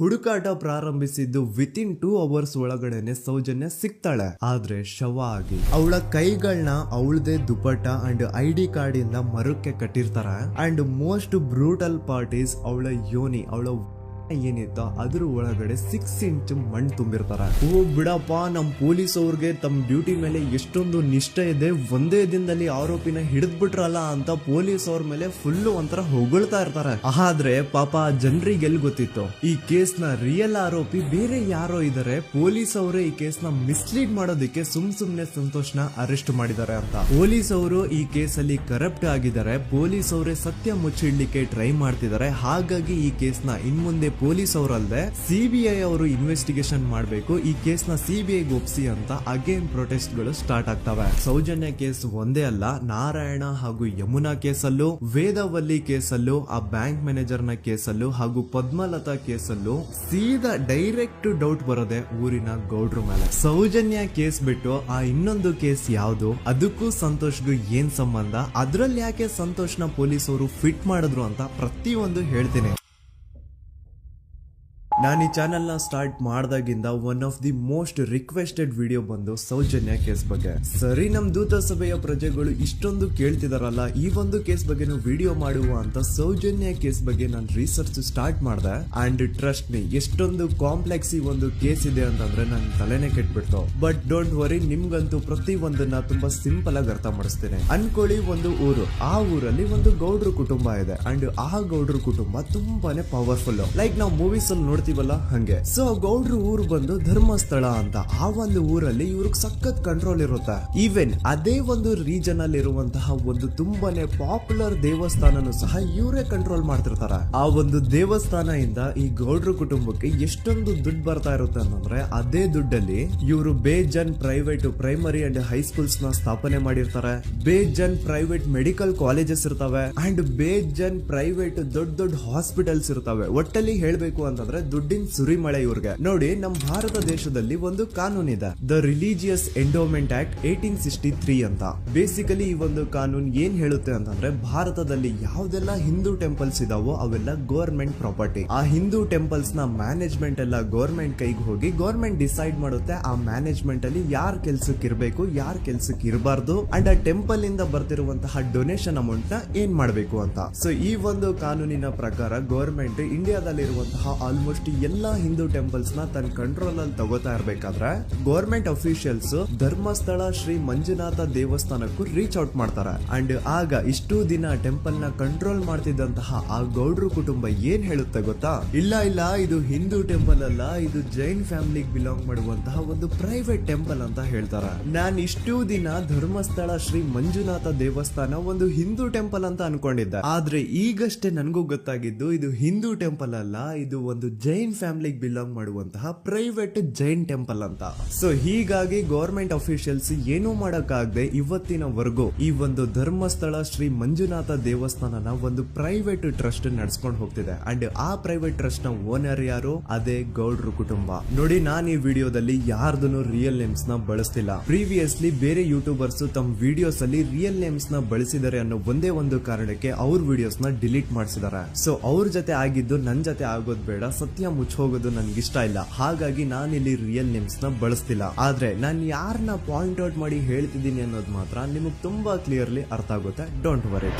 ಹುಡುಕಾಟ ಪ್ರಾರಂಭಿಸಿದ್ದು within 2 hours ಒಳಗಡೆನೆ ಸೌಜನ್ಯ ಸಿಗ್ತಾಳೆ. ಆದ್ರೆ ಶವ ಆಗಿ ಅವಳ ಕೈಗಳನ್ನ ಅವಳದೇ ದುಪಟ್ಟ ಅಂಡ್ ID ಕಾರ್ಡ್ ಇಂದ ಮರಕ್ಕೆ ಕಟ್ಟಿರ್ತಾರೆ. And most brutal part is ಅವಳ ಯೋನಿ, ಅವಳ ಏನಿತ್ತ ಅದ್ರ ಒಳಗಡೆ 6 ಇಂಚ್ ಮಣ್ಣು ತುಂಬಿರ್ತಾರ. ಓ ಬಿಡಪ್ಪ, ನಮ್ ಪೊಲೀಸ್ ಅವ್ರಿಗೆ ತಮ್ಮ ಡ್ಯೂಟಿ ಮೇಲೆ ಎಷ್ಟೊಂದು ನಿಷ್ಠೆ ಇದೆ, ಒಂದೇ ದಿನದಲ್ಲಿ ಆರೋಪಿನ ಹಿಡಿದ್ಬಿಟ್ರಲ್ಲ ಅಂತ ಪೊಲೀಸ್ ಅವ್ರ ಮೇಲೆ ಫುಲ್ ಒಂಥರ ಹೊಗಳ್ತಾ ಇರ್ತಾರೆ. ಆದ್ರೆ ಪಾಪ ಜನರಿಗೆ ಎಲ್ಲಿ ಗೊತ್ತಿತ್ತು ಈ ಕೇಸ್ ನ ರಿಯಲ್ ಆರೋಪಿ ಬೇರೆ ಯಾರೋ ಇದಾರೆ, ಪೊಲೀಸ್ ಅವರೇ ಈ ಕೇಸ್ ನ ಮಿಸ್ಲೀಡ್ ಮಾಡೋದಕ್ಕೆ ಸುಮ್ನೆ ಸಂತೋಷ್ನ ಅರೆಸ್ಟ್ ಮಾಡಿದ್ದಾರೆ ಅಂತ. ಪೊಲೀಸ್ ಅವರು ಈ ಕೇಸ್ ಅಲ್ಲಿ ಕರಪ್ಟ್ ಆಗಿದ್ದಾರೆ, ಪೊಲೀಸ್ ಅವರೇ ಸತ್ಯ ಮುಚ್ಚಿಡ್ಲಿಕ್ಕೆ ಟ್ರೈ ಮಾಡ್ತಿದ್ದಾರೆ. ಹಾಗಾಗಿ ಈ ಕೇಸ್ ನ ಇನ್ಮುಂದೆ ಪೊಲೀಸ್ ಅವರಲ್ಲದೆ CBI ಅವರು ಇನ್ವೆಸ್ಟಿಗೇಷನ್ ಮಾಡಬೇಕು, ಈ ಕೇಸ್ ನ CBI ಒಪ್ಸಿ ಅಂತ ಅಗೇನ್ ಪ್ರೊಟೆಸ್ಟ್ ಗಳು ಸ್ಟಾರ್ಟ್ ಆಗ್ತವೆ. ಸೌಜನ್ಯ ಕೇಸ್ ಒಂದೇ ಅಲ್ಲ, ನಾರಾಯಣ ಹಾಗೂ ಯಮುನಾ ಕೇಸಲ್ಲೂ, ವೇದವಲ್ಲಿ ಕೇಸಲ್ಲೂ, ಆ ಬ್ಯಾಂಕ್ ಮ್ಯಾನೇಜರ್ ನ ಕೇಸಲ್ಲೂ ಹಾಗೂ ಪದ್ಮಲತಾ ಕೇಸಲ್ಲೂ ಸೀದಾ ಡೈರೆಕ್ಟ್ ಡೌಟ್ ಬರೋದೆ ಊರಿನ ಗೌಡ್ರ ಮೇಲೆ. ಸೌಜನ್ಯ ಕೇಸ್ ಬಿಟ್ಟು ಆ ಇನ್ನೊಂದು ಕೇಸ್ ಯಾವುದು, ಅದಕ್ಕೂ ಸಂತೋಷ್ಗೂ ಏನ್ ಸಂಬಂಧ, ಅದ್ರಲ್ಲಿ ಯಾಕೆ ಸಂತೋಷ್ನ ಪೊಲೀಸ್ ಅವರು ಫಿಟ್ ಮಾಡಿದ್ರು ಅಂತ ಪ್ರತಿಯೊಂದು ಹೇಳ್ತೀನಿ. ನಾನು ಈ ಚಾನೆಲ್ ನ ಸ್ಟಾರ್ಟ್ ಮಾಡ್ದಾಗಿಂದ one of the most requested video ಬಂದು ಸೌಜನ್ಯ ಕೇಸ್ ಬಗ್ಗೆ. ಸರಿ, ನಮ್ ದೂತ ಸಭೆಯ ಪ್ರಜೆಗಳು ಇಷ್ಟೊಂದು ಕೇಳ್ತಿದಾರಲ್ಲ, ಈ ಒಂದು ಕೇಸ್ ಬಗ್ಗೆ ವಿಡಿಯೋ ಮಾಡುವ ಅಂತ ಸೌಜನ್ಯ ಕೇಸ್ ಬಗ್ಗೆ ನಾನು ರಿಸರ್ಚ್ ಸ್ಟಾರ್ಟ್ ಮಾಡ್ದೆ. ಅಂಡ್ ಟ್ರಸ್ಟ್ ಮೀ, ಎಷ್ಟೊಂದು ಕಾಂಪ್ಲೆಕ್ಸ್ ಈ ಒಂದು ಕೇಸ್ ಇದೆ ಅಂತಂದ್ರೆ ನನ್ ತಲೆನೇ ಕೆಟ್ಬಿಡ್ತು. ಬಟ್ ಡೋಂಟ್ ವರಿ, ನಿಮ್ಗಂತೂ ಪ್ರತಿ ಒಂದನ್ನ ತುಂಬಾ ಸಿಂಪಲ್ ಆಗಿ ಅರ್ಥ ಮಾಡಿಸ್ತೇನೆ. ಅನ್ಕೊಳ್ಳಿ, ಒಂದು ಊರು, ಆ ಊರಲ್ಲಿ ಒಂದು ಗೌಡ್ರ ಕುಟುಂಬ ಇದೆ. ಅಂಡ್ ಆ ಗೌಡ್ರ ಕುಟುಂಬ ತುಂಬಾನೇ ಪವರ್ಫುಲ್, ಲೈಕ್ ನಾವು ಮೂವೀಸ್ ಅಲ್ಲಿ ನೋಡ್ತೀವಲ್ಲ ಹಂಗೆ. ಸೊ ಗೌಡ್ರು ಊರು ಬಂದು ಧರ್ಮಸ್ಥಳ ಅಂತ, ಆ ಒಂದು ಊರಲ್ಲಿ ಇವ್ರಿಗೆ ಸಖತ್ ಕಂಟ್ರೋಲ್ ಇರುತ್ತೆ. ಈವನ್ ಅದೇ ಒಂದು ರೀಜನ್ ಅಲ್ಲಿ ಇರುವಂತಹ ಒಂದು ತುಂಬಾನೇ ಪಾಪ್ಯುಲರ್ ದೇವಸ್ಥಾನನು ಸಹ ಇವರೇ ಕಂಟ್ರೋಲ್ ಮಾಡ್ತಿರ್ತಾರೆ. ಆ ಒಂದು ದೇವಸ್ಥಾನ ಇಂದ ಈ ಗೌಡ್ರ ಕುಟುಂಬಕ್ಕೆ ಎಷ್ಟೊಂದು ದುಡ್ಡು ಬರ್ತಾ ಇರುತ್ತೆ ಅಂತಂದ್ರೆ, ಅದೇ ದುಡ್ಡಲ್ಲಿ ಇವರು ಬೇಜನ್ ಪ್ರೈವೇಟ್ ಪ್ರೈಮರಿ ಅಂಡ್ ಹೈಸ್ಕೂಲ್ಸ್ ನ ಸ್ಥಾಪನೆ ಮಾಡಿರ್ತಾರೆ, ಬೇಜನ್ ಪ್ರೈವೇಟ್ ಮೆಡಿಕಲ್ ಕಾಲೇಜಸ್ ಇರ್ತವೆ, ಅಂಡ್ ಬೇಜನ್ ಪ್ರೈವೇಟ್ ದೊಡ್ಡ ಹಾಸ್ಪಿಟಲ್ಸ್ ಇರ್ತವೆ. ಒಟ್ಟಲ್ಲಿ ಹೇಳ್ಬೇಕು ಅಂತಂದ್ರೆ ದುಡ್ಡಿನ ಸುರಿಮಳೆ ಇವ್ರಿಗೆ. ನೋಡಿ, ನಮ್ಮ ಭಾರತ ದೇಶದಲ್ಲಿ ಒಂದು ಕಾನೂನು ಇದೆ, ದ ರಿಲಿಜಿಯಸ್ ಎಂಡೋಮೆಂಟ್ ಆಕ್ಟ್ 1863 ಅಂತ. ಬೇಸಿಕಲಿ ಈ ಒಂದು ಕಾನೂನು ಏನ್ ಹೇಳುತ್ತೆ ಅಂತಂದ್ರೆ, ಭಾರತದಲ್ಲಿ ಯಾವ್ದೆಲ್ಲ ಹಿಂದೂ ಟೆಂಪಲ್ಸ್ ಇದಾವೋ ಅವೆಲ್ಲ ಗವರ್ಮೆಂಟ್ ಪ್ರಾಪರ್ಟಿ. ಆ ಹಿಂದೂ ಟೆಂಪಲ್ಸ್ ನ ಮ್ಯಾನೇಜ್ಮೆಂಟ್ ಎಲ್ಲ ಗವರ್ಮೆಂಟ್ ಕೈಗೆ ಹೋಗಿ ಗವರ್ಮೆಂಟ್ ಡಿಸೈಡ್ ಮಾಡುತ್ತೆ ಆ ಮ್ಯಾನೇಜ್ಮೆಂಟ್ ಅಲ್ಲಿ ಯಾರ್ ಕೆಲ್ಸಕ್ಕೆ ಇರಬೇಕು, ಯಾರ್ ಕೆಲ್ಸಕ್ಕೆ ಇರಬಾರ್ದು, ಅಂಡ್ ಆ ಟೆಂಪಲ್ ಇಂದ ಬರ್ತಿರುವಂತಹ ಡೊನೇಷನ್ ಅಮೌಂಟ್ ನ ಏನ್ ಮಾಡಬೇಕು ಅಂತ. ಸೊ ಈ ಒಂದು ಕಾನೂನಿನ ಪ್ರಕಾರ ಗವರ್ಮೆಂಟ್ ಇಂಡಿಯಾದಲ್ಲಿರುವಂತಹ ಆಲ್ಮೋಸ್ಟ್ ಎಲ್ಲಾ ಹಿಂದೂ ಟೆಂಪಲ್ಸ್ ನ ತನ್ನ ಕಂಟ್ರೋಲ್ ಅಲ್ಲಿ ತಗೋತಾ ಇರ್ಬೇಕಾದ್ರೆ ಗವರ್ಮೆಂಟ್ ಅಫಿಷಿಯಲ್ಸ್ ಧರ್ಮಸ್ಥಳ ಶ್ರೀ ಮಂಜುನಾಥ ದೇವಸ್ಥಾನಕ್ಕೂ ರೀಚ್ ಔಟ್ ಮಾಡ್ತಾರೆ. ಅಂಡ್ ಆಗ ಇಷ್ಟು ದಿನ ಟೆಂಪಲ್ ನ ಕಂಟ್ರೋಲ್ ಮಾಡ್ತಿದ್ದಂತಹ ಆ ಗೌಡ್ರು ಕುಟುಂಬ ಏನ್ ಹೇಳುತ್ತೆ ಗೊತ್ತಾ, ಇಲ್ಲ ಇದು ಹಿಂದೂ ಟೆಂಪಲ್ ಅಲ್ಲ, ಇದು ಜೈನ್ ಫ್ಯಾಮಿಲಿಗೆ ಬಿಲಾಂಗ್ ಮಾಡುವಂತಹ ಒಂದು ಪ್ರೈವೇಟ್ ಟೆಂಪಲ್ ಅಂತ ಹೇಳ್ತಾರೆ. ನಾನು ಇಷ್ಟು ದಿನ ಧರ್ಮಸ್ಥಳ ಶ್ರೀ ಮಂಜುನಾಥ ದೇವಸ್ಥಾನ ಒಂದು ಹಿಂದೂ ಟೆಂಪಲ್ ಅಂತ ಅನ್ಕೊಂಡಿದ್ದೆ, ಆದ್ರೆ ಈಗಷ್ಟೇ ನನಗೂ ಗೊತ್ತಾಗಿದ್ದು ಇದು ಹಿಂದೂ ಟೆಂಪಲ್ ಅಲ್ಲ, ಇದು ಒಂದು ಜೈನ್ ಫ್ಯಾಮಿಲಿಗೆ ಬಿಲಾಂಗ್ ಮಾಡುವಂತಹ ಪ್ರೈವೇಟ್ ಜೈನ್ ಟೆಂಪಲ್ ಅಂತ. ಸೊ ಹೀಗಾಗಿ ಗವರ್ಮೆಂಟ್ ಅಫಿಷಿಯಲ್ಸ್ ಏನೂ ಮಾಡಕ್ಕಾಗದೆ ಇವತ್ತಿನವರೆಗೂ ಈ ಒಂದು ಧರ್ಮಸ್ಥಳ ಶ್ರೀ ಮಂಜುನಾಥ ದೇವಸ್ಥಾನನ ಒಂದು ಪ್ರೈವೇಟ್ ಟ್ರಸ್ಟ್ ನಡ್ಸ್ಕೊಂಡು ಹೋಗ್ತಿದೆ. ಅಂಡ್ ಆ ಪ್ರೈವೇಟ್ ಟ್ರಸ್ಟ್ ನ ಓನರ್ ಯಾರು, ಅದೇ ಗೌಡ್ರ ಕುಟುಂಬ. ನೋಡಿ, ನಾನು ಈ ವಿಡಿಯೋದಲ್ಲಿ ಯಾರ್ದನ್ನು ರಿಯಲ್ ನೇಮ್ಸ್ ನ ಬಳಸ್ತಿಲ್ಲ. ಪ್ರೀವಿಯಸ್ಲಿ ಬೇರೆ ಯೂಟ್ಯೂಬರ್ಸ್ ತಮ್ಮ ವಿಡಿಯೋಸ್ ಅಲ್ಲಿ ರಿಯಲ್ ನೇಮ್ಸ್ ನ ಬಳಸಿದ್ದಾರೆ ಅನ್ನೋ ಒಂದೇ ಒಂದು ಕಾರಣಕ್ಕೆ ಅವ್ರ ವಿಡಿಯೋಸ್ ನ ಡಿಲೀಟ್ ಮಾಡಿಸಿದ್ದಾರೆ. ಸೊ ಅವ್ರ ಜೊತೆ ಆಗಿದ್ದು ನನ್ ಜೊತೆ ಆಗೋದ್ ಬೇಡ, ಸತ್ಯ ಮುಚ್ಚೋಗೋದು ನನ್ಗೆ ಇಷ್ಟ ಇಲ್ಲ. ಹಾಗಾಗಿ ನಾನಿಲ್ಲಿ ರಿಯಲ್ ನೇಮ್ಸ್ ನ ಬಳಸ್ತಿಲ್ಲ. ಆದ್ರೆ ನಾನು ಯಾರನ್ನ ಪಾಯಿಂಟ್ ಔಟ್ ಮಾಡಿ ಹೇಳ್ತಿದ್ದೀನಿ ಅನ್ನೋದು ಮಾತ್ರ ನಿಮಗೆ ತುಂಬಾ ಕ್ಲಿಯರ್ಲಿ ಅರ್ಥ ಆಗುತ್ತೆ. Don't worry.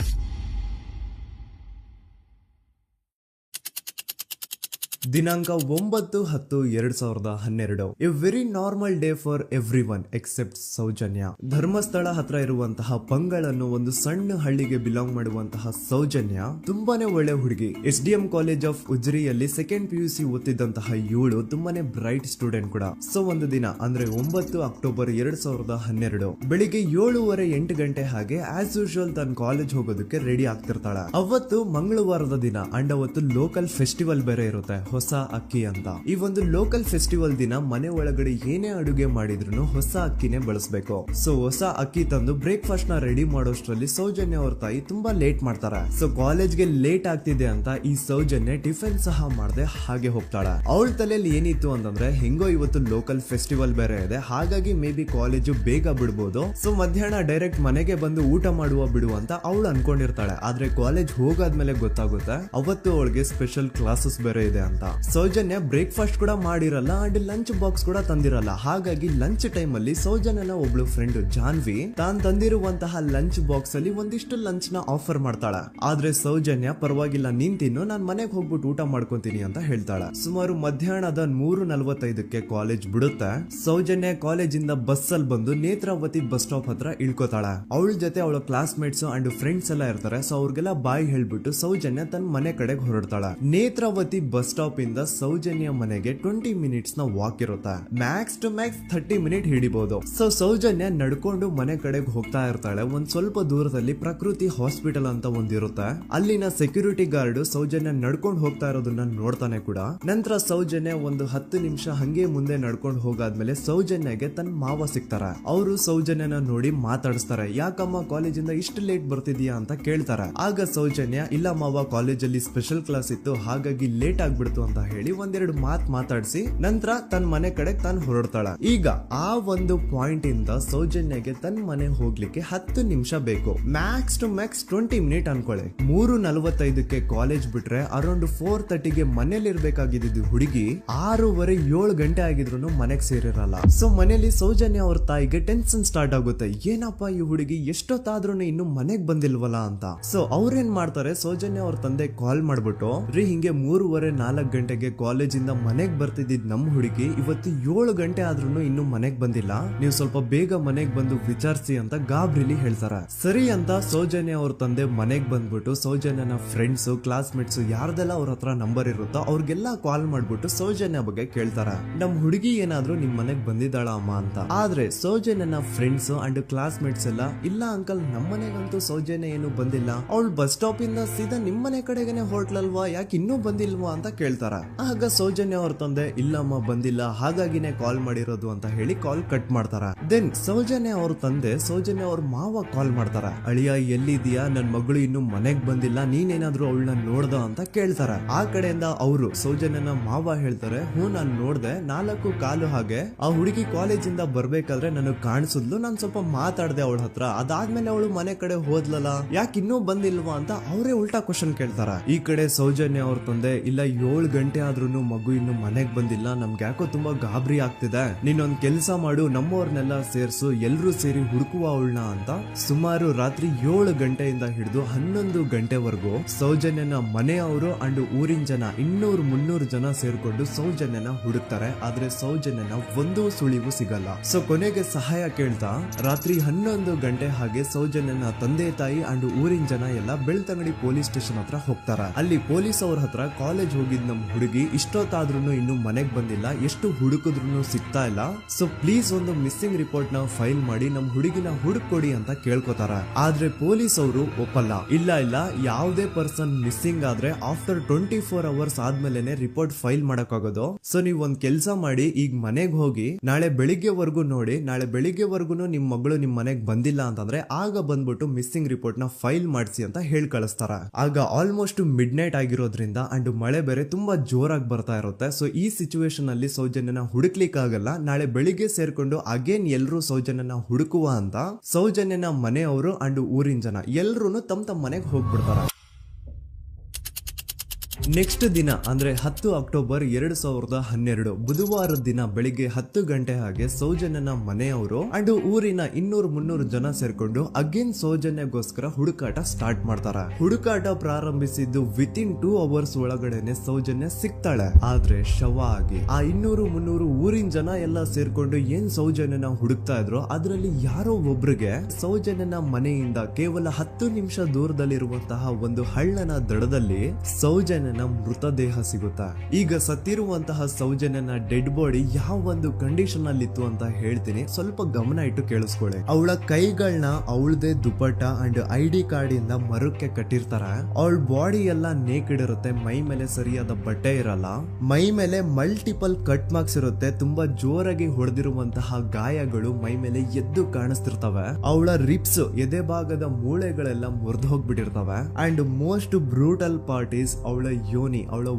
ದಿನಾಂಕ 9/10/2012. A very normal day for everyone except Soujanya. Dharmasthala ಹತ್ರ ಇರುವಂತಹ ಪಂಗಳ್ ಅನ್ನೋ ಒಂದು ಸಣ್ಣ ಹಳ್ಳಿಗೆ ಬಿಲಾಂಗ್ ಮಾಡುವಂತಹ ಸೌಜನ್ಯ ತುಂಬಾನೇ ಒಳ್ಳೆ ಹುಡುಗಿ. SDM ಕಾಲೇಜ್ ಆಫ್ ಉಜ್ರಿಯಲ್ಲಿ 2nd PUC ಓದ್ತಿದ್ದಂತಹ ಇವಳು ತುಂಬಾನೇ ಬ್ರೈಟ್ ಸ್ಟೂಡೆಂಟ್ ಕೂಡ. ಸೊ ಒಂದು ದಿನ ಅಂದ್ರೆ 9 ಅಕ್ಟೋಬರ್ 2012 ಬೆಳಿಗ್ಗೆ 7:30-8 ಗಂಟೆ ಹಾಗೆ ಆಸ್ ಯೂಶುವಲ್ ತನ್ನ ಕಾಲೇಜ್ ಹೋಗೋದಕ್ಕೆ ರೆಡಿ ಆಗ್ತಿರ್ತಾಳೆ. ಅವತ್ತು ಮಂಗಳವಾರದ ದಿನ ಅಂಡ್ ಅವತ್ತು ಲೋಕಲ್ ಫೆಸ್ಟಿವಲ್ ಬೇರೆ ಇರುತ್ತೆ, ಹೊಸ ಅಕ್ಕಿ ಅಂತ. ಈ ಒಂದು ಲೋಕಲ್ ಫೆಸ್ಟಿವಲ್ ದಿನ ಮನೆ ಒಳಗಡೆ ಏನೇ ಅಡುಗೆ ಮಾಡಿದ್ರು ಹೊಸ ಅಕ್ಕಿನೇ ಬಳಸಬೇಕು. ಸೊ ಹೊಸ ಅಕ್ಕಿ ತಂದು ಬ್ರೇಕ್ಫಾಸ್ಟ್ ನ ರೆಡಿ ಮಾಡೋಷ್ಟ್ರಲ್ಲಿ ಸೌಜನ್ಯ ಅವ್ರ ತಾಯಿ ತುಂಬಾ ಲೇಟ್ ಮಾಡ್ತಾರೆ. ಸೊ ಕಾಲೇಜ್ಗೆ ಲೇಟ್ ಆಗ್ತಿದೆ ಅಂತ ಈ ಸೌಜನ್ಯ ಟಿಫಿನ್ ಸಹ ಮಾಡದೆ ಹಾಗೆ ಹೋಗ್ತಾಳೆ. ಅವಳ ತಲೆಯಲ್ಲಿ ಏನಿತ್ತು ಅಂತಂದ್ರೆ, ಹೆಂಗೋ ಇವತ್ತು ಲೋಕಲ್ ಫೆಸ್ಟಿವಲ್ ಬೇರೆ ಇದೆ, ಹಾಗಾಗಿ ಮೇ ಬಿ ಕಾಲೇಜು ಬೇಗ ಬಿಡ್ಬೋದು, ಸೊ ಮಧ್ಯಾಹ್ನ ಡೈರೆಕ್ಟ್ ಮನೆಗೆ ಬಂದು ಊಟ ಮಾಡುವ ಬಿಡು ಅಂತ ಅವಳು ಅನ್ಕೊಂಡಿರ್ತಾಳೆ. ಆದ್ರೆ ಕಾಲೇಜ್ ಹೋಗಾದ್ಮೇಲೆ ಗೊತ್ತಾಗುತ್ತೆ ಅವತ್ತು ಅವಳಿಗೆ ಸ್ಪೆಷಲ್ ಕ್ಲಾಸಸ್ ಬೇರೆ ಇದೆ ಅಂತ. ಸೌಜನ್ಯ ಬ್ರೇಕ್ಫಾಸ್ಟ್ ಕೂಡ ಮಾಡಿರಲ್ಲ ಅಂಡ್ ಲಂಚ್ ಬಾಕ್ಸ್ ಕೂಡ ತಂದಿರಲ್ಲ. ಹಾಗಾಗಿ ಲಂಚ್ ಟೈಮ್ ಅಲ್ಲಿ ಸೌಜನ್ಯನ ಒಬ್ಳು ಫ್ರೆಂಡ್ ಜಾನ್ವಿ ತಾನ್ ತಂದಿರುವಂತಹ ಲಂಚ್ ಬಾಕ್ಸ್ ಅಲ್ಲಿ ಒಂದಿಷ್ಟು ಲಂಚ್ ನ ಆಫರ್ ಮಾಡ್ತಾಳ. ಆದ್ರೆ ಸೌಜನ್ಯ ಪರವಾಗಿಲ್ಲ ನೀನ್ ತಿನ್ನು, ನಾನ್ ಮನೆಗೆ ಹೋಗ್ಬಿಟ್ಟು ಊಟ ಮಾಡ್ಕೊಂತೀನಿ ಅಂತ ಹೇಳ್ತಾಳ. ಸುಮಾರು ಮಧ್ಯಾಹ್ನದ 3:45ಕ್ಕೆ ಕಾಲೇಜ್ ಬಿಡುತ್ತೆ. ಸೌಜನ್ಯ ಕಾಲೇಜ್ ಇಂದ ಬಸ್ ಅಲ್ಲಿ ಬಂದು ನೇತ್ರಾವತಿ ಬಸ್ ಸ್ಟಾಪ್ ಹತ್ರ ಇಳ್ಕೋತಾಳ. ಅವಳ ಜೊತೆ ಅವಳ ಕ್ಲಾಸ್ ಮೇಟ್ಸ್ ಅಂಡ್ ಫ್ರೆಂಡ್ಸ್ ಎಲ್ಲ ಇರ್ತಾರೆ. ಸೊ ಅವ್ರಿಗೆಲ್ಲ ಬಾಯ್ ಹೇಳ್ಬಿಟ್ಟು ಸೌಜನ್ಯ ತನ್ನ ಮನೆ ಕಡೆಗೆ ಹೊರಡ್ತಾಳ. ನೇತ್ರಾವತಿ ಬಸ್ ಸ್ಟಾಪ್ ಇಂದ ಸೌಜನ್ಯ ಮನೆಗೆ 20 ಮಿನಿಟ್ಸ್ ನ ವಾಕ್ ಇರುತ್ತೆ. ಮ್ಯಾಕ್ಸ್ ಟು ಮ್ಯಾಕ್ಸ್ 30 ಮಿನಿಟ್ ಹಿಡಿಬಹುದು. ಸೊ ಸೌಜನ್ಯ ನಡ್ಕೊಂಡು ಮನೆ ಕಡೆಗೆ ಹೋಗ್ತಾ ಇರ್ತಾಳೆ. ಒಂದ್ ಸ್ವಲ್ಪ ದೂರದಲ್ಲಿ ಪ್ರಕೃತಿ ಹಾಸ್ಪಿಟಲ್ ಅಂತ ಒಂದಿರುತ್ತೆ. ಅಲ್ಲಿನ ಸೆಕ್ಯೂರಿಟಿ ಗಾರ್ಡ್ ಸೌಜನ್ಯ ನಡ್ಕೊಂಡು ಹೋಗ್ತಾ ಇರೋದನ್ನ ನೋಡ್ತಾನೆ ಕೂಡ. ನಂತರ ಸೌಜನ್ಯ ಒಂದು 10 ನಿಮಿಷ ಹಂಗೆ ಮುಂದೆ ನಡ್ಕೊಂಡು ಹೋಗಾದ್ಮೇಲೆ ಸೌಜನ್ಯಗೆ ತನ್ನ ಮಾವ ಸಿಗ್ತಾರ. ಅವರು ಸೌಜನ್ಯನ ನೋಡಿ ಮಾತಾಡಿಸ್ತಾರೆ. ಯಾಕಮ್ಮ ಕಾಲೇಜಿಂದ ಇಷ್ಟು ಲೇಟ್ ಬರ್ತಿದ್ಯಾ ಅಂತ ಕೇಳ್ತಾರೆ. ಆಗ ಸೌಜನ್ಯ ಇಲ್ಲ ಮಾವ, ಕಾಲೇಜಲ್ಲಿ ಸ್ಪೆಷಲ್ ಕ್ಲಾಸ್ ಇತ್ತು ಹಾಗಾಗಿ ಲೇಟ್ ಆಗ್ಬಿಡ್ತು ಅಂತ ಹೇಳಿ ಒಂದೆರಡು ಮಾತಾಡಿಸಿ ನಂತರ ತನ್ನ ಮನೆ ಕಡೆ ತಾನು ಹೊರಡ್ತಾಳ. ಈಗ ಆ ಒಂದು ಪಾಯಿಂಟ್ ಇಂದ ಸೌಜನ್ಯಗೆ ತನ್ನ ಮನೆ ಹೋಗ್ಲಿಕ್ಕೆ 10 ನಿಮಿಷ ಬೇಕು. ಮ್ಯಾಕ್ಸ್ ಟು ಮ್ಯಾಕ್ಸ್ 20 ಮಿನಿಟ್ ಅನ್ಕೊಳ್ಳಿ. 3:45ಕ್ಕೆ ಕಾಲೇಜ್ ಬಿಟ್ರೆ ಅರೌಂಡ್ 4:30ಗೆ ಮನೇಲಿ ಇರ್ಬೇಕಾಗಿದ್ದು ಹುಡುಗಿ 6:30 7 ಗಂಟೆ ಆಗಿದ್ರು ಮನೆಗೆ ಸೇರಿರಲ್ಲ. ಸೊ ಮನೇಲಿ ಸೌಜನ್ಯ ಅವ್ರ ತಾಯಿಗೆ ಟೆನ್ಷನ್ ಸ್ಟಾರ್ಟ್ ಆಗುತ್ತೆ. ಏನಪ್ಪ ಈ ಹುಡುಗಿ ಎಷ್ಟೊತ್ತಾದ್ರೂ ಇನ್ನು ಮನೆಗ್ ಬಂದಿಲ್ವಲ್ಲ ಅಂತ. ಸೊ ಅವ್ರೇನ್ ಮಾಡ್ತಾರೆ, ಸೌಜನ್ಯ ಅವ್ರ ತಂದೆ ಕಾಲ್ ಮಾಡ್ಬಿಟ್ಟು ಹಿಂಗೆ 3:30 4 ಗಂಟೆಗೆ ಕಾಲೇಜಿಂದ ಮನೆಗ್ ಬರ್ತಿದ್ದಿದ್ ನಮ್ ಹುಡುಗಿ ಇವತ್ತು 7 ಗಂಟೆ ಆದ್ರೂ ಇನ್ನು ಮನೆಗ್ ಬಂದಿಲ್ಲ, ನೀವು ಸ್ವಲ್ಪ ಬೇಗ ಮನೆಗ್ ಬಂದು ವಿಚಾರಿಸಿ ಅಂತ ಗಾಬ್ರಿಲಿ ಹೇಳ್ತಾರೆ. ಸರಿ ಅಂತ ಸೌಜನ್ಯ ಅವ್ರ ತಂದೆ ಮನೆಗ್ ಬಂದ್ಬಿಟ್ಟು ಸೌಜನ್ಯನ ಫ್ರೆಂಡ್ಸ್ ಕ್ಲಾಸ್ ಮೇಟ್ಸ್ ಯಾರ್ದೆಲ್ಲ ಅವ್ರ ಹತ್ರ ನಂಬರ್ ಇರುತ್ತೋ ಅವ್ರಿಗೆಲ್ಲ ಕಾಲ್ ಮಾಡ್ಬಿಟ್ಟು ಸೌಜನ್ಯ ಬಗ್ಗೆ ಕೇಳ್ತಾರ. ನಮ್ ಹುಡುಗಿ ಏನಾದ್ರೂ ನಿಮ್ ಮನೆಗ್ ಬಂದಿದ್ದಾಳ ಅಮ್ಮ ಅಂತ. ಆದ್ರೆ ಸೌಜನ್ಯನ ಫ್ರೆಂಡ್ಸ್ ಅಂಡ್ ಕ್ಲಾಸ್ ಮೇಟ್ಸ್ ಎಲ್ಲ ಇಲ್ಲ ಅಂಕಲ್ ನಮ್ಮ ಮನೆಗಂತೂ ಸೌಜನ್ಯ ಏನು ಬಂದಿಲ್ಲ, ಅವಳು ಬಸ್ ಸ್ಟಾಪ್ ಇಂದ ಸೀದಾ ನಿಮ್ ಮನೆ ಕಡೆಗೇನೆ ಹೊರಟ್ಲಲ್ವಾ, ಯಾಕೆ ಇನ್ನೂ ಬಂದಿಲ್ವಾ ಅಂತ ಕೇಳ್ತಾರ. ಆಗ ಸೌಜನ್ಯ ಅವ್ರ ತಂದೆ ಇಲ್ಲಮ್ಮ ಬಂದಿಲ್ಲ ಹಾಗಾಗಿನೇ ಕಾಲ್ ಮಾಡಿರೋದು ಅಂತ ಹೇಳಿ ಕಾಲ್ ಕಟ್ ಮಾಡ್ತಾರ. ದೆನ್ ಸೌಜನ್ಯ ಅವ್ರ ತಂದೆ ಸೌಜನ್ಯ ಅವ್ರ ಮಾವ ಕಾಲ್ ಮಾಡ್ತಾರ. ಅಳಿಯ ಎಲ್ಲಿದ್ಯಾ, ನನ್ ಮಗಳು ಇನ್ನು ಮನೆಗ್ ಬಂದಿಲ್ಲ, ನೀನೇನಾದ್ರೂ ಅವಳನ್ನ ನೋಡ್ದ ಅಂತ ಕೇಳ್ತಾರ. ಆ ಕಡೆಯಿಂದ ಅವರು ಸೌಜನ್ಯನ ಮಾವ ಹೇಳ್ತಾರೆ, ನಾನ್ ನೋಡ್ದೆ 4:15 ಹಾಗೆ ಆ ಹುಡುಗಿ ಕಾಲೇಜಿಂದ ಬರ್ಬೇಕಾದ್ರೆ ನನಗ್ ಕಾಣಿಸಿದ್ಲು, ನಾನ್ ಸ್ವಲ್ಪ ಮಾತಾಡ್ದೆ ಅವಳ ಹತ್ರ, ಅದಾದ್ಮೇಲೆ ಅವಳು ಮನೆ ಕಡೆ ಹೋದ್ಲಲ್ಲ, ಯಾಕೆ ಇನ್ನೂ ಬಂದಿಲ್ವಾ ಅಂತ ಅವರೇ ಉಲ್ಟಾ ಕ್ವಶನ್ ಕೇಳ್ತಾರ. ಈ ಕಡೆ ಸೌಜನ್ಯ ಅವ್ರ ತಂದೆ ಇಲ್ಲ 7 ಗಂಟೆ ಆದ್ರೂ ಮಗು ಇನ್ನು ಮನೆಗ್ ಬಂದಿಲ್ಲ, ನಮ್ಗೆ ಯಾಕೋ ತುಂಬಾ ಗಾಬರಿ ಆಗ್ತಿದೆ, ನೀನೊಂದ್ ಕೆಲ್ಸ ಮಾಡು ನಮ್ಮವ್ರನ್ನೆಲ್ಲ ಸೇರ್ಸು ಎಲ್ರೂ ಸೇರಿ ಹುಡುಕುವ ಅವಳನ್ನ ಅಂತ ಸುಮಾರು ರಾತ್ರಿ 7 ಗಂಟೆಯಿಂದ ಹಿಡಿದು 11 ಗಂಟೆವರೆಗೂ ಸೌಜನ್ಯನ ಮನೆಯವರು ಅಂಡ್ ಊರಿನ ಜನ 200-300 ಜನ ಸೇರ್ಕೊಂಡು ಸೌಜನ್ಯನ ಹುಡುಕ್ತಾರೆ. ಆದ್ರೆ ಸೌಜನ್ಯನ ಒಂದು ಸುಳಿವು ಸಿಗಲ್ಲ. ಸೊ ಕೊನೆಗೆ ಸಹಾಯ ಕೇಳ್ತಾ ರಾತ್ರಿ 11 ಗಂಟೆ ಹಾಗೆ ಸೌಜನ್ಯನ ತಂದೆ ತಾಯಿ ಅಂಡ್ ಊರಿನ ಜನ ಎಲ್ಲ ಬೆಳ್ತಂಗಡಿ ಪೊಲೀಸ್ ಸ್ಟೇಷನ್ ಹತ್ರ ಹೋಗ್ತಾರ. ಅಲ್ಲಿ ಪೊಲೀಸ್ ಅವ್ರ ಹತ್ರ ಕಾಲೇಜ್ ಹೋಗಿದ್ ನಮ್ ಹುಡುಗಿ ಇಷ್ಟೊತ್ತಾದ್ರೂ ಇನ್ನು ಮನೆಗ್ ಬಂದಿಲ್ಲ, ಎಷ್ಟು ಹುಡುಕಿದ್ರು ಸಿಗ್ತಾ ಇಲ್ಲ, ಸೊ ಪ್ಲೀಸ್ ಒಂದು ಮಿಸ್ಸಿಂಗ್ ರಿಪೋರ್ಟ್ ನ ಫೈಲ್ ಮಾಡಿ ನಮ್ ಹುಡುಗಿನ ಹುಡುಕೊಡಿ ಅಂತ ಕೇಳ್ಕೊತಾರ. ಆದ್ರೆ ಪೊಲೀಸ್ ಅವರು ಒಪ್ಪಲ್ಲ. ಇಲ್ಲ ಯಾವುದೇ ಪರ್ಸನ್ ಮಿಸ್ಸಿಂಗ್ ಆದ್ರೆ ಆಫ್ಟರ್ 24 ಅವರ್ಸ್ ಆದ್ಮೇಲೆನೆ ರಿಪೋರ್ಟ್ ಫೈಲ್ ಮಾಡಕ್ಕಾಗೋದು. ಸೊ ನೀವ್ ಒಂದ್ ಕೆಲ್ಸ ಮಾಡಿ, ಈಗ ಮನೆಗ್ ಹೋಗಿ ನಾಳೆ ಬೆಳಿಗ್ಗೆವರೆಗೂ ನೋಡಿ, ನಾಳೆ ಬೆಳಿಗ್ಗೆವರೆಗೂ ನಿಮ್ ಮಗಳು ನಿಮ್ ಮನೆಗ್ ಬಂದಿಲ್ಲ ಅಂತಂದ್ರೆ ಆಗ ಬಂದ್ಬಿಟ್ಟು ಮಿಸ್ಸಿಂಗ್ ರಿಪೋರ್ಟ್ ನ ಫೈಲ್ ಮಾಡಿಸಿ ಅಂತ ಹೇಳಿ ಕಳಿಸ್ತಾರ. ಆಗ ಆಲ್ಮೋಸ್ಟ್ ಮಿಡ್ ನೈಟ್ ಆಗಿರೋದ್ರಿಂದ ಅಂಡ್ ಮಳೆ ಬೇರೆ ತುಂಬಾ ಜೋರಾಗಿ ಬರ್ತಾ ಇರುತ್ತೆ. ಸೊ ಈ ಸಿಚುವೇಶನ್ ಅಲ್ಲಿ ಸೌಜನ್ಯನ ಹುಡುಕ್ಲಿಕ್ಕೆ ಆಗಲ್ಲ. ನಾಳೆ ಬೆಳಿಗ್ಗೆ ಸೇರ್ಕೊಂಡು ಅಗೇನ್ ಎಲ್ರು ಸೌಜನ್ಯನ ಹುಡುಕುವ ಅಂತ ಸೌಜನ್ಯನ ಮನೆಯವರು ಅಂಡ್ ಊರಿನ ಜನ ಎಲ್ರು ತಮ್ಮ ಮನೆಗೆ ಹೋಗ್ಬಿಡ್ತಾರ. ನೆಕ್ಸ್ಟ್ ದಿನ ಅಂದ್ರೆ 10 ಅಕ್ಟೋಬರ್ 2012 ಬುಧವಾರದ ದಿನ ಬೆಳಿಗ್ಗೆ 10 ಗಂಟೆ ಹಾಗೆ ಸೌಜನ್ಯನ ಮನೆಯವರು ಅಂಡ್ ಊರಿನ 200-300 ಜನ ಸೇರ್ಕೊಂಡು ಅಗೇನ್ ಸೌಜನ್ಯಗೋಸ್ಕರ ಹುಡುಕಾಟ ಸ್ಟಾರ್ಟ್ ಮಾಡ್ತಾರ. ಹುಡುಕಾಟ ಪ್ರಾರಂಭಿಸಿದ್ದು ವಿತಿನ್ 2 ಅವರ್ಸ್ ಒಳಗಡೆನೆ ಸೌಜನ್ಯ ಸಿಗ್ತಾಳೆ. ಆದ್ರೆ ಶವ ಆಗಿ ಆ 200-300 ಊರಿನ ಜನ ಎಲ್ಲ ಸೇರ್ಕೊಂಡು ಏನ್ ಸೌಜನ್ಯನ ಹುಡುಕ್ತಾ ಇದ್ರು ಅದ್ರಲ್ಲಿ ಯಾರೋ ಒಬ್ರಿಗೆ ಸೌಜನ್ಯನ ಮನೆಯಿಂದ ಕೇವಲ 10 ನಿಮಿಷ ದೂರದಲ್ಲಿರುವಂತಹ ಒಂದು ಹಳ್ಳನ ದಡದಲ್ಲಿ ಸೌಜನ್ಯನ ಮೃತದೇಹ ಸಿಗುತ್ತಾ. ಈಗ ಸತ್ತಿರುವಂತಹ ಸೌಜನ್ಯನ ಡೆಡ್ ಬಾಡಿ ಯಾವ ಒಂದು ಕಂಡೀಷನ್ ಅಲ್ಲಿ ಇತ್ತು ಅಂತ ಹೇಳ್ತೀನಿ, ಸ್ವಲ್ಪ ಗಮನ ಇಟ್ಟು ಕೇಳಿಸ್ಕೊಳ್ಳಿ. ಅವಳ ಕೈಗಳನ್ನ ಅವಳದೇ ದುಪಟ್ಟ ಅಂಡ್ ID ಕಾರ್ಡ್ ಇಂದ ಮರಕ್ಕೆ ಕಟ್ಟಿರ್ತಾರ. ಅವಳ ಬಾಡಿ ಎಲ್ಲ ನೇಕೆಡ್ ಇರುತ್ತೆ, ಮೈ ಮೇಲೆ ಸರಿಯಾದ ಬಟ್ಟೆ ಇರಲ್ಲ, ಮೈ ಮೇಲೆ ಮಲ್ಟಿಪಲ್ ಕಟ್ ಮಾರ್ಕ್ಸ್ ಇರುತ್ತೆ, ತುಂಬಾ ಜೋರಾಗಿ ಹೊಡೆದಿರುವಂತಹ ಗಾಯಗಳು ಮೈ ಮೇಲೆ ಎದ್ದು ಕಾಣಿಸ್ತಿರ್ತವೆ. ಅವಳ ರಿಪ್ಸ್ ಎದೆ ಭಾಗದ ಮೂಳೆಗಳೆಲ್ಲ ಮುರಿದು ಹೋಗ್ಬಿಟ್ಟಿರ್ತವೆ. And most brutal part is ಅವಳ ಯೋನಿ, ಅವಳ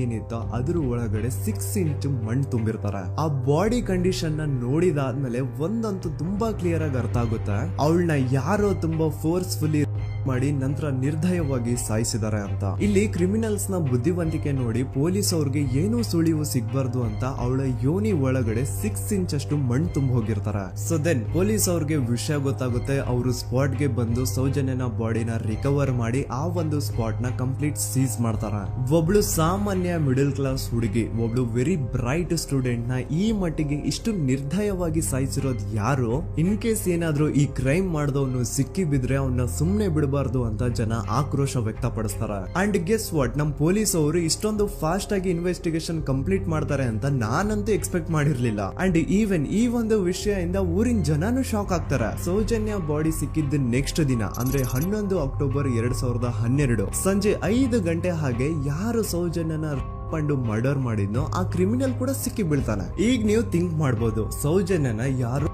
ಏನಿತ್ತು ಅದ್ರ ಒಳಗಡೆ 6 ಇಂಚ್ ಮಣ್ಣು ತುಂಬಿರ್ತಾರೆ. ಆ ಬಾಡಿ ಕಂಡೀಷನ್ ನ ನೋಡಿದಾದ್ಮೇಲೆ ಒಂದಂತೂ ತುಂಬಾ ಕ್ಲಿಯರ್ ಆಗಿ ಅರ್ಥ ಆಗುತ್ತೆ, ಅವಳನ್ನ ಯಾರೋ ತುಂಬಾ ಫೋರ್ಸ್ಫುಲಿ ಮಾಡಿ ನಂತರ ನಿರ್ದಯವಾಗಿ ಸಾಯಿಸಿದ್ದಾರೆ ಅಂತ. ಇಲ್ಲಿ ಕ್ರಿಮಿನಲ್ಸ್ ನ ಬುದ್ಧಿವಂತಿಕೆ ನೋಡಿ ಪೊಲೀಸ್ ಅವ್ರಿಗೆ ಏನೂ ಸುಳಿವು ಸಿಗ್ಬಾರ್ದು ಅಂತ ಅವಳ ಯೋನಿ ಒಳಗಡೆ 6 ಇಂಚ್ ಅಷ್ಟು ಮಣ್ಣು ತುಂಬ ಹೋಗಿರ್ತಾರೆ. ಸೊ ದೆನ್ ಪೊಲೀಸ್ ಅವ್ರಿಗೆ ವಿಷಯ ಗೊತ್ತಾಗುತ್ತೆ. ಅವರು ಸ್ಪಾಟ್ ಗೆ ಬಂದು ಸೌಜನ್ಯನ ಬಾಡಿನ ರಿಕವರ್ ಮಾಡಿ ಆ ಒಂದು ಸ್ಪಾಟ್ ನ ಕಂಪ್ಲೀಟ್ ಸೀಸ್ ಮಾಡ್ತಾರೆ. ಒಬ್ಳು ಸಾಮಾನ್ಯ ಮಿಡಲ್ ಕ್ಲಾಸ್ ಹುಡುಗಿ, ಒಬ್ಳು ವೆರಿ ಬ್ರೈಟ್ ಸ್ಟೂಡೆಂಟ್ ನ ಈ ಮಟ್ಟಿಗೆ ಇಷ್ಟು ನಿರ್ದಯವಾಗಿ ಸಾಯಿಸಿರೋದು ಯಾರು? ಇನ್ ಕೇಸ್ ಏನಾದ್ರೂ ಈ ಕ್ರೈಮ್ ಮಾಡಿದವನು ಸಿಕ್ಕಿ ಬಿದ್ರೆ ಅವನ್ನ ಸುಮ್ನೆ ಬಿಡಬಾರ್ದು ಅಂತ ಜನ ಆಕ್ರೋಶ ವ್ಯಕ್ತಪಡಿಸ್ತಾರೆ. ಅಂಡ್ ಗೆಸ್ ವಾಟ್, ನಮ್ ಪೊಲೀಸ್ ಅವರು ಇಷ್ಟೊಂದು ಫಾಸ್ಟ್ ಆಗಿ ಇನ್ವೆಸ್ಟಿಗೇಷನ್ ಕಂಪ್ಲೀಟ್ ಮಾಡ್ತಾರೆ ಅಂತ ನಾನಂತೂ ಎಕ್ಸ್ಪೆಕ್ಟ್ ಮಾಡಿರ್ಲಿಲ್ಲ. ಅಂಡ್ ಈವನ್ ಈ ಒಂದು ವಿಷಯದಿಂದ ಊರಿನ ಜನನು ಶಾಕ್ ಆಗ್ತಾರೆ. ಸೌಜನ್ಯ ಬಾಡಿ ಸಿಕ್ಕಿದ್ದ ನೆಕ್ಸ್ಟ್ ದಿನ ಅಂದ್ರೆ 11 ಅಕ್ಟೋಬರ್ 2012 ಸಂಜೆ 5 ಗಂಟೆ ಹಾಗೆ ಯಾರು ಸೌಜನ್ಯನ ಪಂಡು ಮರ್ಡರ್ ಮಾಡಿದ್ನೋ ಆ ಕ್ರಿಮಿನಲ್ ಕೂಡ ಸಿಕ್ಕಿ ಬೀಳ್ತಾನೆ. ಈಗ ನೀವು ಥಿಂಕ್ ಮಾಡ್ಬೋದು, ಸೌಜನ್ಯನ ಯಾರು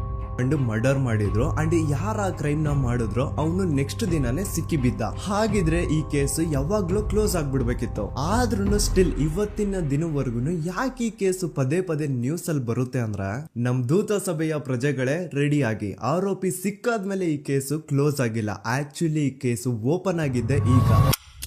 ಮರ್ಡರ್ ಮಾಡಿದ್ರು ಅಂಡ್ ಯಾರ ಕ್ರೈಮ್ ನ ಮಾಡಿದ್ರು ಅವನು ನೆಕ್ಸ್ಟ್ ದಿನಾನೇ ಸಿಕ್ಕಿ ಬಿದ್ದ. ಹಾಗಿದ್ರೆ ಈ ಕೇಸ್ ಯಾವಾಗ್ಲೂ ಕ್ಲೋಸ್ ಆಗ್ಬಿಡ್ಬೇಕಿತ್ತು. ಆದ್ರೂ ಸ್ಟಿಲ್ ಇವತ್ತಿನ ದಿನವರೆಗೂ ಯಾಕೆ ಈ ಕೇಸ್ ಪದೇ ಪದೇ ನ್ಯೂಸ್ ಅಲ್ಲಿ ಬರುತ್ತೆ ಅಂದ್ರೆ, ನಮ್ ದೂತ ಸಭೆಯ ಪ್ರಜೆಗಳೇ ರೆಡಿ ಆಗಿ, ಆರೋಪಿ ಸಿಕ್ಕಾದ್ಮೇಲೆ ಈ ಕೇಸು ಕ್ಲೋಸ್ ಆಗಿಲ್ಲ. ಆಕ್ಚುಲಿ ಈ ಕೇಸು ಓಪನ್ ಆಗಿದ್ದೆ ಈಗ.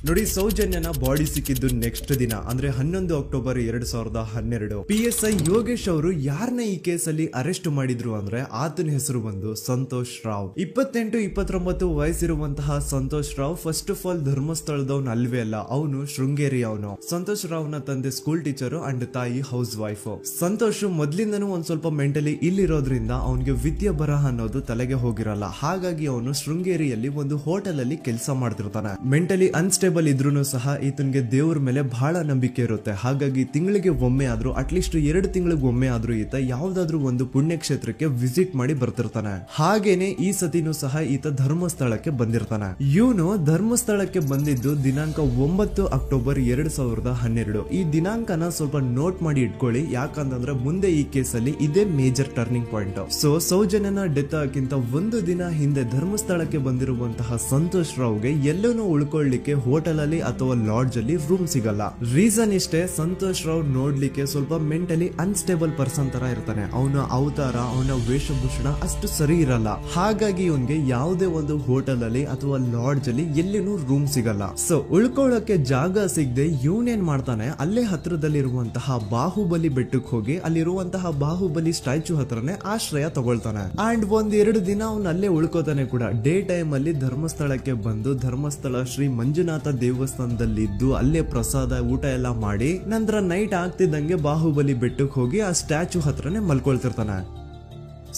ನೋಡಿ, ಸೌಜನ್ಯನ ಬಾಡಿ ಸಿಕ್ಕಿದ್ದು ನೆಕ್ಸ್ಟ್ ದಿನ ಅಂದ್ರೆ 11 ಅಕ್ಟೋಬರ್ 2012. PSI ಯೋಗೇಶ್ ಅವರು ಯಾರನ್ನ ಈ ಕೇಸಲ್ಲಿ ಅರೆಸ್ಟ್ ಮಾಡಿದ್ರು ಅಂದ್ರೆ ಆತನ ಹೆಸರು ಬಂದು ಸಂತೋಷ್ ರಾವ್. 28-29 ವಯಸ್ಸಿರುವಂತಹ Santosh Rao first of all ಧರ್ಮಸ್ಥಳದವನು ಅಲ್ವೇ ಅಲ್ಲ, ಅವನು ಶೃಂಗೇರಿ ಅವನು. ಸಂತೋಷ್ ರಾವ್ ನ ತಂದೆ ಸ್ಕೂಲ್ ಟೀಚರ್ ಅಂಡ್ ತಾಯಿ ಹೌಸ್ ವೈಫ್. ಸಂತೋಷ್ ಮೊದ್ಲಿಂದನೂ ಒಂದ್ ಸ್ವಲ್ಪ ಮೆಂಟಲಿ ಇಲ್ಲಿರೋದ್ರಿಂದ ಅವನಿಗೆ ವಿದ್ಯೆ ಬರಹ ಅನ್ನೋದು ತಲೆಗೆ ಹೋಗಿರಲ್ಲ. ಹಾಗಾಗಿ ಅವನು ಶೃಂಗೇರಿಯಲ್ಲಿ ಒಂದು ಹೋಟೆಲ್ ಅಲ್ಲಿ ಕೆಲಸ ಮಾಡ್ತಿರ್ತಾನೆ. ಮೆಂಟಲಿ ಅನ್ಸ್ಟೇಬಲ್ ಇದ್ರೂ ಸಹ ಈತನಿಗೆ ದೇವ್ರ ಮೇಲೆ ಬಹಳ ನಂಬಿಕೆ ಇರುತ್ತೆ. ಹಾಗಾಗಿ ತಿಂಗಳಿಗೆ ಒಮ್ಮೆ ಆದ್ರೂ, ಅಟ್ಲೀಸ್ಟ್ 2 ತಿಂಗಳಿಗೆ ಒಮ್ಮೆ ಆದ್ರೂ ಈತ ಯಾವ್ದಾದ್ರು ಒಂದು ಪುಣ್ಯಕ್ಷೇತ್ರಕ್ಕೆ ವಿಸಿಟ್ ಮಾಡಿ ಬರ್ತಿರ್ತಾನೆ. ಹಾಗೇನೆ ಈ ಸತಿನೂ ಸಹ ಈತ ಧರ್ಮಸ್ಥಳಕ್ಕೆ ಬಂದಿರ್ತಾನೆ. ಇವನು ಧರ್ಮಸ್ಥಳಕ್ಕೆ ಬಂದಿದ್ದು ದಿನಾಂಕ 9 ಅಕ್ಟೋಬರ್ 2012. ಈ ದಿನಾಂಕನ ಸ್ವಲ್ಪ ನೋಟ್ ಮಾಡಿ ಇಟ್ಕೊಳ್ಳಿ, ಯಾಕಂತಂದ್ರೆ ಮುಂದೆ ಈ ಕೇಸಲ್ಲಿ ಇದೇ ಮೇಜರ್ ಟರ್ನಿಂಗ್ ಪಾಯಿಂಟ್. ಸೊ ಸೌಜನ್ಯನ ಡೆತ್ ಆಗಿಂತ ಒಂದು ದಿನ ಹಿಂದೆ ಧರ್ಮಸ್ಥಳಕ್ಕೆ ಬಂದಿರುವಂತಹ ಸಂತೋಷ್ ರಾವ್ಗೆ ಎಲ್ಲನೂ ಉಳ್ಕೊಳ್ಳಿಕ್ಕೆ ಹೋಟೆಲ್ ಅಲ್ಲಿ ಅಥವಾ ಲಾಡ್ಜ್ ಅಲ್ಲಿ ರೂಮ್ ಸಿಗಲ್ಲ. ರೀಸನ್ ಇಷ್ಟೇ, ಸಂತೋಷ್ ರಾವ್ ನೋಡ್ಲಿಕ್ಕೆ ಸ್ವಲ್ಪ ಮೆಂಟಲಿ ಅನ್ಸ್ಟೇಬಲ್ ಪರ್ಸನ್ ತರ ಇರ್ತಾನೆ. ಅವನ ಅವತಾರ, ಅವನ ವೇಷಭೂಷಣ ಅಷ್ಟು ಸರಿ ಇರಲ್ಲ. ಹಾಗಾಗಿ ಇವನ್ಗೆ ಯಾವುದೇ ಒಂದು ಹೋಟೆಲ್ ಅಲ್ಲಿ ಅಥವಾ ಲಾಡ್ಜ್ ಅಲ್ಲಿ ಎಲ್ಲಿನೂ ರೂಮ್ ಸಿಗಲ್ಲ. ಸೊ ಉಳ್ಕೊಳ್ಳೋಕೆ ಜಾಗ ಸಿಗದೆ ಇವನೇನ್ ಮಾಡ್ತಾನೆ, ಅಲ್ಲೇ ಹತ್ರದಲ್ಲಿರುವಂತಹ ಬಾಹುಬಲಿ ಬೆಟ್ಟಕ್ಕೆ ಹೋಗಿ ಅಲ್ಲಿರುವಂತಹ ಬಾಹುಬಲಿ ಸ್ಟ್ಯಾಚ್ಯೂ ಹತ್ರನೇ ಆಶ್ರಯ ತಗೊಳ್ತಾನೆ. ಅಂಡ್ 1-2 ದಿನ ಅವನು ಅಲ್ಲೇ ಉಳ್ಕೋತಾನೆ ಕೂಡ. ಡೇ ಟೈಮ್ ಅಲ್ಲಿ ಧರ್ಮಸ್ಥಳಕ್ಕೆ ಬಂದು ಧರ್ಮಸ್ಥಳ ಶ್ರೀ ಮಂಜುನಾಥ ದೇವಸ್ಥಾನದಲ್ಲಿ ಇದ್ದು ಅಲ್ಲೇ ಪ್ರಸಾದ ಊಟ ಎಲ್ಲ ಮಾಡಿ ನಂತರ ನೈಟ್ ಆಗ್ತಿದ್ದಂಗೆ ಬಾಹುಬಲಿ ಬೆಟ್ಟಕ್ಕೆ ಹೋಗಿ ಆ ಸ್ಟ್ಯಾಚ್ಯೂ ಹತ್ರನೇ ಮಲ್ಕೊಳ್ತಿರ್ತಾನೆ.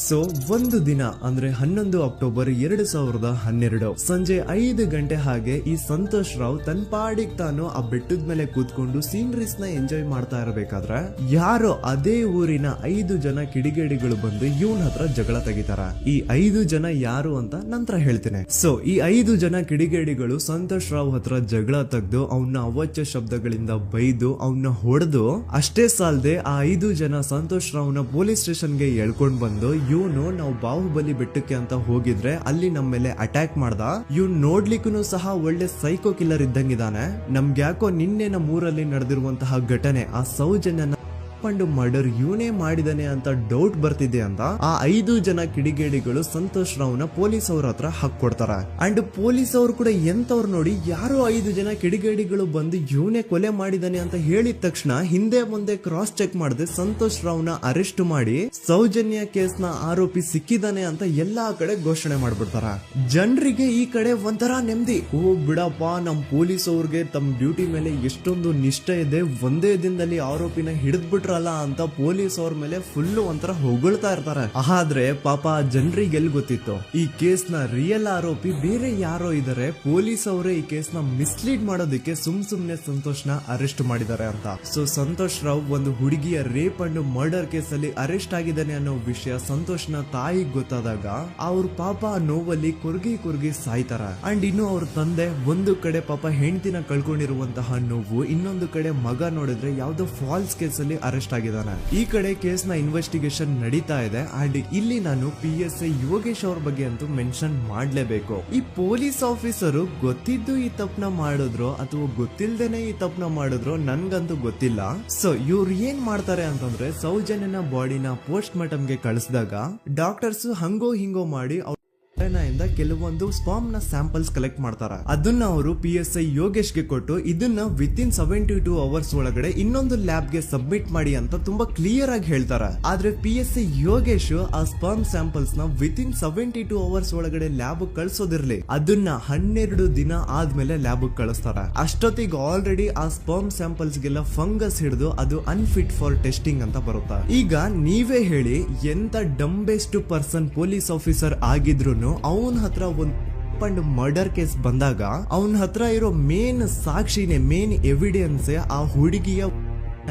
ಸೊ ಒಂದು ದಿನ ಅಂದ್ರೆ 11 ಅಕ್ಟೋಬರ್ 2012 ಸಂಜೆ 5 ಗಂಟೆ ಹಾಗೆ ಈ ಸಂತೋಷ್ ರಾವ್ ತನ್ನ ಪಾಡಿಗೆ ತಾನು ಆ ಬೆಟ್ಟದ ಮೇಲೆ ಕೂತ್ಕೊಂಡು ಸೀನರೀಸ್ ನ ಎಂಜಾಯ್ ಮಾಡ್ತಾ ಇರಬೇಕಾದ್ರೆ ಯಾರೋ ಅದೇ ಊರಿನ 5 ಜನ ಕಿಡಿಗೇಡಿಗಳು ಬಂದು ಇವನ್ ಹತ್ರ ಜಗಳ ತೆಗಿತಾರ. ಈ 5 ಜನ ಯಾರು ಅಂತ ನಂತರ ಹೇಳ್ತೇನೆ. ಸೊ ಈ 5 ಜನ ಕಿಡಿಗೇಡಿಗಳು ಸಂತೋಷ್ ರಾವ್ ಹತ್ರ ಜಗಳ ತೆಗೆದು ಅವನ್ನ ಅವಾಚ್ಯ ಶಬ್ದಗಳಿಂದ ಬೈದು ಅವನ್ನ ಹೊಡೆದು, ಅಷ್ಟೇ ಸಾಲದೆ ಆ 5 ಜನ ಸಂತೋಷ್ ರಾವ್ನ ಪೊಲೀಸ್ ಸ್ಟೇಷನ್ಗೆ ಎಳ್ಕೊಂಡ್ ಬಂದು ಇವನು ನಾವು ಬಾಹುಬಲಿ ಬೆಟ್ಟಕ್ಕೆ ಅಂತ ಹೋಗಿದ್ರೆ ಅಲ್ಲಿ ನಮ್ಮ ಮೇಲೆ ಅಟ್ಯಾಕ್ ಮಾಡ್ದ, ಇವ್ನು ನೋಡ್ಲಿಕ್ಕೂ ಸಹ ಒಳ್ಳೆ ಸೈಕೋ ಕಿಲ್ಲರ್ ಇದ್ದಂಗಿದಾನೆ, ನಮ್ಗೆ ಯಾಕೋ ನಿನ್ನೆ ನಮ್ಮ ಊರಲ್ಲಿ ನಡೆದಿರುವಂತಹ ಘಟನೆ ಆ ಸೌಜನ್ಯನ ಮರ್ಡರ್ ಇವನೇ ಮಾಡಿದಾನೆ ಅಂತ ಡೌಟ್ ಬರ್ತಿದೆ ಅಂತ ಆ 5 ಜನ ಕಿಡಿಗೇಡಿಗಳು ಸಂತೋಷ್ ರಾವ್ನ ಪೊಲೀಸ್ ಅವ್ರ ಹತ್ರ ಹಾಕೊಡ್ತಾರ. ಅಂಡ್ ಪೊಲೀಸ್ ಅವರು ಕೂಡ ಎಂತವ್ರು ನೋಡಿ, ಯಾರೋ 5 ಜನ ಕಿಡಿಗೇಡಿಗಳು ಬಂದು ಇವನೇ ಕೊಲೆ ಮಾಡಿದಾನೆ ಅಂತ ಹೇಳಿದ ತಕ್ಷಣ ಹಿಂದೆ ಮುಂದೆ ಕ್ರಾಸ್ ಚೆಕ್ ಮಾಡದೆ ಸಂತೋಷ್ ರಾವ್ನ ಅರೆಸ್ಟ್ ಮಾಡಿ ಸೌಜನ್ಯ ಕೇಸ್ ನ ಆರೋಪಿ ಸಿಕ್ಕಿದಾನೆ ಅಂತ ಎಲ್ಲಾ ಕಡೆ ಘೋಷಣೆ ಮಾಡ್ಬಿಡ್ತಾರ. ಜನರಿಗೆ ಈ ಕಡೆ ಒಂಥರ ನೆಮ್ಮದಿ, ಓ ಬಿಡಪ್ಪ ನಮ್ ಪೊಲೀಸ್ ಅವ್ರಿಗೆ ತಮ್ಮ ಡ್ಯೂಟಿ ಮೇಲೆ ಎಷ್ಟೊಂದು ನಿಷ್ಠೆ ಇದೆ, ಒಂದೇ ದಿನದಲ್ಲಿ ಆರೋಪಿನ ಹಿಡಿದ್ಬಿಟ್ರ ಅಂತ ಪೊಲೀಸ್ ಅವ್ರ ಮೇಲೆ ಫುಲ್ ಒಂಥರ ಹೊಗಳ್ತಾ ಇರ್ತಾರೆ. ಆದ್ರೆ ಪಾಪ ಜನರಿಗೆ ಎಲ್ಲಿ ಗೊತ್ತಿತ್ತು ಈ ಕೇಸ್ ನ ರಿಯಲ್ ಆರೋಪಿ ಬೇರೆ ಯಾರೋ ಇದಾರೆ, ಪೊಲೀಸ್ ಅವರೇ ಈ ಕೇಸ್ ನ ಮಿಸ್ಲೀಡ್ ಮಾಡೋದಕ್ಕೆ ಸುಮ್ನೆ ಸಂತೋಷ್ ನ ಅರೆಸ್ಟ್ ಮಾಡಿದ್ದಾರೆ ಅಂತ. ಸೊ ಸಂತೋಷ್ ರಾವ್ ಒಂದು ಹುಡುಗಿಯ ರೇಪ್ ಅಂಡ್ ಮರ್ಡರ್ ಕೇಸ್ ಅಲ್ಲಿ ಅರೆಸ್ಟ್ ಆಗಿದ್ದಾನೆ ಅನ್ನೋ ವಿಷಯ ಸಂತೋಷ್ ನ ತಾಯಿಗೆ ಗೊತ್ತಾದಾಗ ಅವ್ರ ಪಾಪ ನೋವಲ್ಲಿ ಕುರ್ಗಿ ಸಾಯ್ತಾರ. ಅಂಡ್ ಇನ್ನು ಅವ್ರ ತಂದೆ ಒಂದು ಕಡೆ ಪಾಪ ಹೆಂಡತಿನ ಕಳ್ಕೊಂಡಿರುವಂತಹ ನೋವು, ಇನ್ನೊಂದು ಕಡೆ ಮಗ ನೋಡಿದ್ರೆ ಯಾವ್ದೋ ಫಾಲ್ಸ್ ಕೇಸ್ ಅಲ್ಲಿ ಅರೆಸ್ಟ್ ಆಗಿದ್ದಾನೆ. ಈ ಕಡೆ ಕೇಸ್ ನ ಇನ್ವೆಸ್ಟಿಗೇಷನ್ ನಡೀತಾ ಇದೆ. ಅಂಡ್ ಇಲ್ಲಿ ನಾನು PSI ಯೋಗೇಶ್ ಅವ್ರ ಬಗ್ಗೆ ಅಂತೂ ಮೆನ್ಷನ್ ಮಾಡ್ಲೇಬೇಕು. ಈ ಪೊಲೀಸ್ ಆಫೀಸರು ಗೊತ್ತಿದ್ದು ಈ ತಪ್ಪನ ಮಾಡಿದ್ರು ಅಥವಾ ಗೊತ್ತಿಲ್ದೇನೆ ಈ ತಪ್ಪನ ಮಾಡಿದ್ರು ನನ್ಗಂತೂ ಗೊತ್ತಿಲ್ಲ. ಸೊ ಇವ್ರು ಏನ್ ಮಾಡ್ತಾರೆ ಅಂತಂದ್ರೆ, ಸೌಜನ್ಯನ ಬಾಡಿನ ಪೋಸ್ಟ್ ಮಾರ್ಟಮ್ ಗೆ ಕಳಿಸಿದಾಗ ಡಾಕ್ಟರ್ಸ್ ಹಂಗೋ ಹಿಂಗೋ ಮಾಡಿ ಇಂದ ಕೆಲವೊಂದು ಸ್ಪಾಮ್ ನ ಸ್ಯಾಂಪಲ್ಸ್ ಕಲೆಕ್ಟ್ ಮಾಡ್ತಾರ. ಅದನ್ನ ಅವರು PSI ಯೋಗೇಶ್ ಗೆ ಕೊಟ್ಟು ಇದನ್ನ ವಿತಿನ್ 72 ಅವರ್ಸ್ ಒಳಗಡೆ ಇನ್ನೊಂದು ಲ್ಯಾಬ್ ಗೆ ಸಬ್ಮಿಟ್ ಮಾಡಿ ಅಂತ ತುಂಬಾ ಕ್ಲಿಯರ್ ಆಗಿ ಹೇಳ್ತಾರ. ಆದ್ರೆ PSI ಯೋಗೇಶ್ ಆ ಸ್ಪಾಮ್ ಸ್ಯಾಂಪಲ್ಸ್ ನ ವಿತಿನ್ 72 ಅವರ್ಸ್ ಒಳಗಡೆ ಲ್ಯಾಬ್ ಕಳ್ಸೋದಿರ್ಲಿ, ಅದನ್ನ 12 ದಿನ ಆದ್ಮೇಲೆ ಲ್ಯಾಬ್ ಕಳಿಸ್ತಾರ. ಅಷ್ಟೊತ್ತಿಗೆ ಆಲ್ರೆಡಿ ಆ ಸ್ಪಾಮ್ ಸ್ಯಾಂಪಲ್ಸ್ ಗೆಲ್ಲ ಫಂಗಸ್ ಹಿಡಿದು ಅದು ಅನ್ಫಿಟ್ ಫಾರ್ ಟೆಸ್ಟಿಂಗ್ ಅಂತ ಬರುತ್ತಾ. ಈಗ ನೀವೇ ಹೇಳಿ, ಎಂತ ಡಂಬೆಸ್ಟ್ ಪರ್ಸನ್ ಪೊಲೀಸ್ ಆಫೀಸರ್ ಆಗಿದ್ರು ಅವನ ಹತ್ರ ಒಂದು ಮರ್ಡರ್ ಕೇಸ್ ಬಂದಾಗ ಅವನ ಹತ್ರ ಇರೋ ಮೇನ್ ಸಾಕ್ಷಿನೇ, ಮೇನ್ ಎವಿಡೆನ್ಸ್ ಆ ಹುಡುಗಿಯ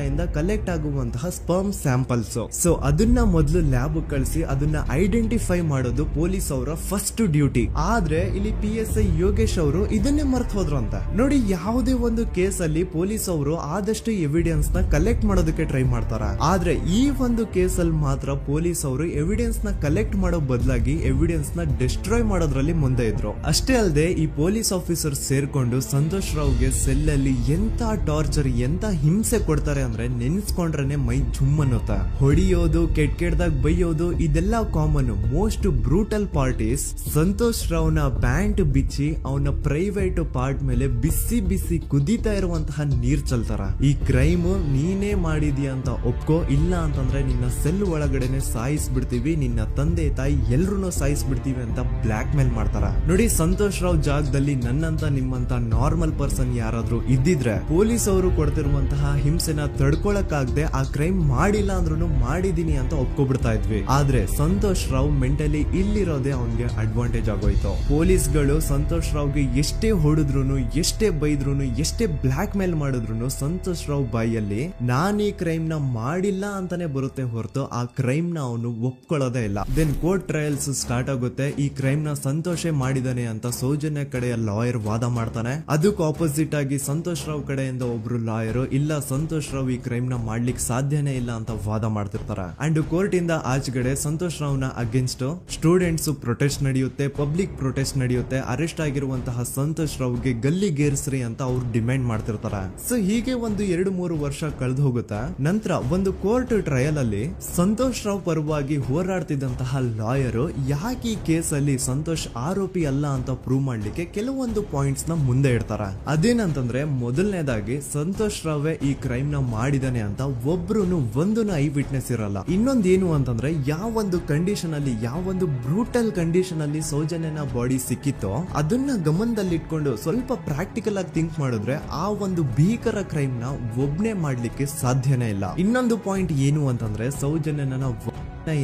ಇಂದ ಕಲೆಕ್ಟ್ ಆಗುವಂತಹ ಸ್ಪರ್ಮ್ ಸ್ಯಾಂಪಲ್ಸ್. ಸೊ ಅದನ್ನ ಮೊದಲು ಲ್ಯಾಬ್ ಕಳಿಸಿ ಅದನ್ನ ಐಡೆಂಟಿಫೈ ಮಾಡೋದು ಪೊಲೀಸ್ ಅವರ ಫಸ್ಟ್ ಡ್ಯೂಟಿ. ಆದ್ರೆ ಇಲ್ಲಿ PSI ಯೋಗೇಶ್ ಅವರು ಇದನ್ನೇ ಮರ್ತು ಹೋದ್ರು ಅಂತ ನೋಡಿ. ಯಾವುದೇ ಒಂದು ಕೇಸ್ ಅಲ್ಲಿ ಪೊಲೀಸ್ ಅವರು ಆದಷ್ಟು ಎವಿಡೆನ್ಸ್ ನ ಕಲೆಕ್ಟ್ ಮಾಡೋದಕ್ಕೆ ಟ್ರೈ ಮಾಡ್ತಾರ. ಆದ್ರೆ ಈ ಒಂದು ಕೇಸ್ ಅಲ್ಲಿ ಮಾತ್ರ ಪೊಲೀಸ್ ಅವರು ಎವಿಡೆನ್ಸ್ ನ ಕಲೆಕ್ಟ್ ಮಾಡೋ ಬದಲಾಗಿ ಎವಿಡೆನ್ಸ್ ನ ಡಿಸ್ಟ್ರಾಯ್ ಮಾಡೋದ್ರಲ್ಲಿ ಮುಂದೆ ಇದ್ರು. ಅಷ್ಟೇ ಅಲ್ಲದೆ ಈ ಪೊಲೀಸ್ ಆಫೀಸರ್ ಸೇರ್ಕೊಂಡು ಸಂತೋಷ್ ರಾವ್ಗೆ ಸೆಲ್ ಅಲ್ಲಿ ಎಂತ ಟಾರ್ಚರ್, ಎಂತ ಹಿಂಸೆ ಕೊಡ್ತಾರೆ ಅಂದ್ರೆ ನೆನ್ಸ್ಕೊಂಡ್ರೆ ಮೈ ಜುಮ್ ಅನ್ನುತ್ತ. ಹೊಡಿಯೋದು, ಕೆಟ್ಟದಾಗ ಬೈಯೋದು ಇದೆಲ್ಲ common. Most brutal parties Santosh ರಾವ್ನ ಪ್ಯಾಂಟ್ ಬಿಚ್ಚಿ ಅವನ ಪ್ರೈವೇಟ್ ಪಾರ್ಟ್ ಮೇಲೆ ಬಿಸಿ ಬಿಸಿ ಕುದೀತಾ ಇರುವಂತಹ ನೀರ್ ಚಲ್ತಾರ. ಈ ಕ್ರೈಮ್ ನೀನೇ ಮಾಡಿದ್ಯಾ ಅಂತ ಒಪ್ಕೋ, ಇಲ್ಲ ಅಂತಂದ್ರೆ ನಿನ್ನ ಸೆಲ್ ಒಳಗಡೆನೆ ಸಾಯಿಸ್ಬಿಡ್ತೀವಿ, ನಿನ್ನ ತಂದೆ ತಾಯಿ ಎಲ್ರು ಸಾಯಿಸ್ಬಿಡ್ತೀವಿ ಅಂತ ಬ್ಲಾಕ್ ಮೇಲ್ ಮಾಡ್ತಾರ. ನೋಡಿ, ಸಂತೋಷ್ ರಾವ್ ಜಾಗದಲ್ಲಿ ನನ್ನಂತ ನಿಮ್ಮಂತ ನಾರ್ಮಲ್ ಪರ್ಸನ್ ಯಾರಾದ್ರೂ ಇದ್ದಿದ್ರೆ ಪೊಲೀಸ್ ಅವರು ಕೊಡ್ತಿರುವಂತಹ ಹಿಂಸೆನ ತಡ್ಕೊಳಕ್ಕಾಗದೆ ಆ ಕ್ರೈಮ್ ಮಾಡಿಲ್ಲ ಅಂದ್ರೂ ಮಾಡಿದೀನಿ ಅಂತ ಒಪ್ಕೊಬಿಡ್ತಾ ಇದ್ವಿ. ಆದ್ರೆ ಸಂತೋಷ್ ರಾವ್ ಮೆಂಟಲಿ ಇಲ್ಲಿರೋದೇ ಅವನ್ಗೆ ಅಡ್ವಾಂಟೇಜ್ ಆಗೋಯ್ತು. ಪೊಲೀಸ್ಗಳು ಸಂತೋಷ್ ರಾವ್ಗೆ ಎಷ್ಟೇ ಹೊಡೆದ್ರು, ಎಷ್ಟೇ ಬೈದ್ರು, ಎಷ್ಟೇ ಬ್ಲಾಕ್ ಮೇಲ್ ಮಾಡಿದ್ರು ಸಂತೋಷ್ ರಾವ್ ಬಾಯಲ್ಲಿ ನಾನ್ ಈ ಕ್ರೈಮ್ ನ ಮಾಡಿಲ್ಲ ಅಂತಾನೆ ಬರುತ್ತೆ ಹೊರತು ಆ ಕ್ರೈಮ್ ನ ಅವನು ಒಪ್ಕೊಳ್ಳೋದೇ ಇಲ್ಲ. ದೆನ್ ಕೋರ್ಟ್ ಟ್ರಯಲ್ಸ್ ಸ್ಟಾರ್ಟ್ ಆಗುತ್ತೆ. ಈ ಕ್ರೈಮ್ ನ ಸಂತೋಷೇ ಮಾಡಿದಾನೆ ಅಂತ ಸೌಜನ್ಯ ಕಡೆಯ ಲಾಯರ್ ವಾದ ಮಾಡ್ತಾನೆ. ಅದಕ್ಕೆ ಆಪೋಸಿಟ್ ಆಗಿ ಸಂತೋಷ್ ರಾವ್ ಕಡೆಯಿಂದ ಒಬ್ರು ಲಾಯರ್ ಇಲ್ಲ, ಸಂತೋಷ್ ರಾವ್ ಈ ಕ್ರೈಮ್ ನ ಮಾಡ್ಲಿಕ್ಕೆ ಸಾಧ್ಯನೇ ಇಲ್ಲ ಅಂತ ವಾದ ಮಾಡ್ತಿರ್ತಾರ. ಅಂಡ್ ಕೋರ್ಟ್ ಇಂದ ಆಚೆಗಡೆ ಸಂತೋಷ್ ರಾವ್ ನ ಅಗೇನ್ಸ್ಟ್ ಸ್ಟೂಡೆಂಟ್ಸ್ ಪ್ರೊಟೆಸ್ಟ್ ನಡೆಯುತ್ತೆ, ಪಬ್ಲಿಕ್ ಪ್ರೊಟೆಸ್ಟ್ ನಡೆಯುತ್ತೆ. ಅರೆಸ್ಟ್ ಆಗಿರುವಂತಹ ಸಂತೋಷ್ ರಾವ್ಗೆ ಗಲ್ಲಿಗೇರಿಸ್ರಿ ಅಂತ ಅವ್ರು ಡಿಮ್ಯಾಂಡ್ ಮಾಡ್ತಿರ್ತಾರ. ಸೊ ಹೀಗೆ ಒಂದು 2-3 ವರ್ಷ ಕಳೆದು ಹೋಗುತ್ತೆ. ನಂತರ ಒಂದು ಕೋರ್ಟ್ ಟ್ರಯಲ್ ಅಲ್ಲಿ ಸಂತೋಷ್ ರಾವ್ ಪರವಾಗಿ ಹೋರಾಡ್ತಿದ್ದಂತಹ ಲಾಯರ್ ಯಾಕೆ ಈ ಕೇಸ್ ಅಲ್ಲಿ ಸಂತೋಷ್ ಆರೋಪಿ ಅಲ್ಲ ಅಂತ ಪ್ರೂವ್ ಮಾಡ್ಲಿಕ್ಕೆ ಕೆಲವೊಂದು ಪಾಯಿಂಟ್ಸ್ ನ ಮುಂದೆ ಇಡ್ತಾರ. ಅದೇನಂತಂದ್ರೆ ಮೊದಲನೇದಾಗಿ ಸಂತೋಷ್ ರಾವ್ ಈ ಕ್ರೈಮ್ ನ ಮಾಡಿದಾನೆ ಅಂತ ಒಬ್ರು ಒಂದು ಐ ವಿಟ್ನೆಸ್ ಇರಲ್ಲ. ಇನ್ನೊಂದೇನು ಅಂತಂದ್ರೆ ಯಾವೊಂದು ಕಂಡೀಷನ್ ಅಲ್ಲಿ, ಯಾವೊಂದು ಬ್ರೂಟಲ್ ಕಂಡೀಷನ್ ಅಲ್ಲಿ ಸೌಜನ್ಯನ ಬಾಡಿ ಸಿಕ್ಕಿತ್ತೋ ಅದನ್ನ ಗಮನದಲ್ಲಿಟ್ಕೊಂಡು ಸ್ವಲ್ಪ ಪ್ರಾಕ್ಟಿಕಲ್ ಆಗಿ ಥಿಂಕ್ ಮಾಡಿದ್ರೆ ಆ ಒಂದು ಭೀಕರ ಕ್ರೈಮ್ ನ ಒಬ್ನೇ ಮಾಡ್ಲಿಕ್ಕೆ ಸಾಧ್ಯನೇ ಇಲ್ಲ. ಇನ್ನೊಂದು ಪಾಯಿಂಟ್ ಏನು ಅಂತಂದ್ರೆ ಸೌಜನ್ಯನ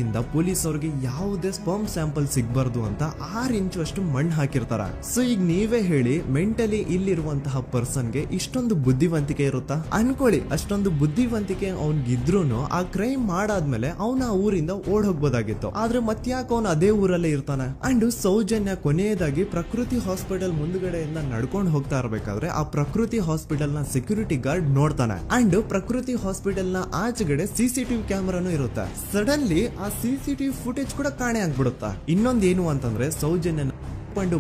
ಇಂದ ಪೊಲೀಸ್ ಅವ್ರಿಗೆ ಯಾವುದೇ ಸ್ಪರ್ಮ್ ಸ್ಯಾಂಪಲ್ ಸಿಗ್ಬಾರ್ದು ಅಂತ 6 ಇಂಚು ಅಷ್ಟು ಮಣ್ಣು ಹಾಕಿರ್ತಾರ. ಸೊ ಈಗ ನೀವೇ ಹೇಳಿ, ಮೆಂಟಲಿ ಇಲ್ಲಿರುವಂತಹ ಪರ್ಸನ್ಗೆ ಇಷ್ಟೊಂದು ಬುದ್ಧಿವಂತಿಕೆ ಇರುತ್ತಾ ಅನ್ಕೊಳ್ಳಿ. ಅಷ್ಟೊಂದು ಬುದ್ಧಿವಂತಿಕೆ ಅವ್ನಿಗಿದ್ರೂನು ಆ ಕ್ರೈಮ್ ಮಾಡಾದ್ಮೇಲೆ ಅವನ ಆ ಊರಿಂದ ಓಡ್ ಹೋಗ್ಬೋದಾಗಿತ್ತು. ಆದ್ರೆ ಮತ್ತ್ಯಾಕೆ ಅವನು ಅದೇ ಊರಲ್ಲೇ ಇರ್ತಾನೆ. ಅಂಡ್ ಸೌಜನ್ಯ ಕೊನೆಯದಾಗಿ ಪ್ರಕೃತಿ ಹಾಸ್ಪಿಟಲ್ ಮುಂದ್ಗಡೆಯಿಂದ ನಡ್ಕೊಂಡು ಹೋಗ್ತಾ ಇರ್ಬೇಕಾದ್ರೆ ಆ ಪ್ರಕೃತಿ ಹಾಸ್ಪಿಟಲ್ ನ ಸೆಕ್ಯೂರಿಟಿ ಗಾರ್ಡ್ ನೋಡ್ತಾನೆ. ಅಂಡ್ ಪ್ರಕೃತಿ ಹಾಸ್ಪಿಟಲ್ ನ ಆಚೆಗಡೆ CCTV ಕ್ಯಾಮರಾನು ಇರುತ್ತೆ. ಸಡನ್ಲಿ ಆ CCTV ಫುಟೇಜ್ ಕೂಡ ಕಾಣೆ ಆಗ್ಬಿಡುತ್ತಾ. ಇನ್ನೊಂದೇನು ಅಂತಂದ್ರೆ ಸೌಜನ್ಯನ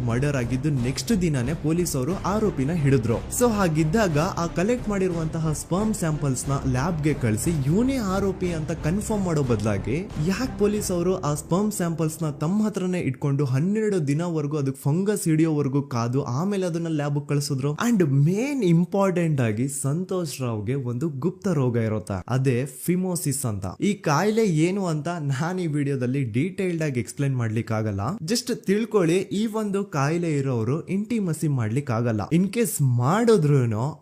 ಮರ್ಡರ್ ಆಗಿದ್ದು ನೆಕ್ಸ್ಟ್ ದಿನಾನೇ ಪೊಲೀಸ್ ಅವರು ಆರೋಪಿನ ಹಿಡಿದ್ರು. ಸೊ ಹಾಗಿದ್ದಾಗ ಆ ಕಲೆಕ್ಟ್ ಮಾಡಿರುವಂತಹ ಸ್ಪರ್ಮ್ ಸ್ಯಾಂಪಲ್ಸ್ ನ ಲ್ಯಾಬ್ ಗೆ ಕಳಿಸಿ ಇವನೇ ಆರೋಪಿ ಅಂತ ಕನ್ಫರ್ಮ್ ಮಾಡೋ ಬದಲಾಗಿ ಯಾಕೆ ಪೊಲೀಸ್ ಅವರು ಆ ಸ್ಪರ್ಮ್ ಸ್ಯಾಂಪಲ್ಸ್ ನ ತಮ್ಮ ಹತ್ರನೇ ಇಟ್ಕೊಂಡು 12 ದಿನವರೆಗೂ ಅದಕ್ಕೆ ಫಂಗಸ್ ಹಿಡಿಯೋವರೆಗೂ ಕಾದು ಆಮೇಲೆ ಅದನ್ನ ಲ್ಯಾಬ್ ಕಳಿಸಿದ್ರು. ಅಂಡ್ ಮೇನ್ ಇಂಪಾರ್ಟೆಂಟ್ ಆಗಿ ಸಂತೋಷ್ ರಾವ್ಗೆ ಒಂದು ಗುಪ್ತ ರೋಗ ಇರುತ್ತೆ, ಅದೇ ಫಿಮೋಸಿಸ್ ಅಂತ. ಈ ಕಾಯಿಲೆ ಏನು ಅಂತ ನಾನು ಈ ವಿಡಿಯೋದಲ್ಲಿ ಡೀಟೇಲ್ಡ್ ಆಗಿ ಎಕ್ಸ್ಪ್ಲೈನ್ ಮಾಡ್ಲಿಕ್ಕೆ ಆಗಲ್ಲ. ಜಸ್ಟ್ ತಿಳ್ಕೊಳ್ಳಿ, ಈ ಒಂದು ಕಾಯಿಲೆ ಇರೋರು ಇಂಟಿಮಸಿ ಮಾಡ್ಲಿಕ್ಕೆ ಆಗಲ್ಲ. ಇನ್ ಕೇಸ್ ಮಾಡಿದ್ರು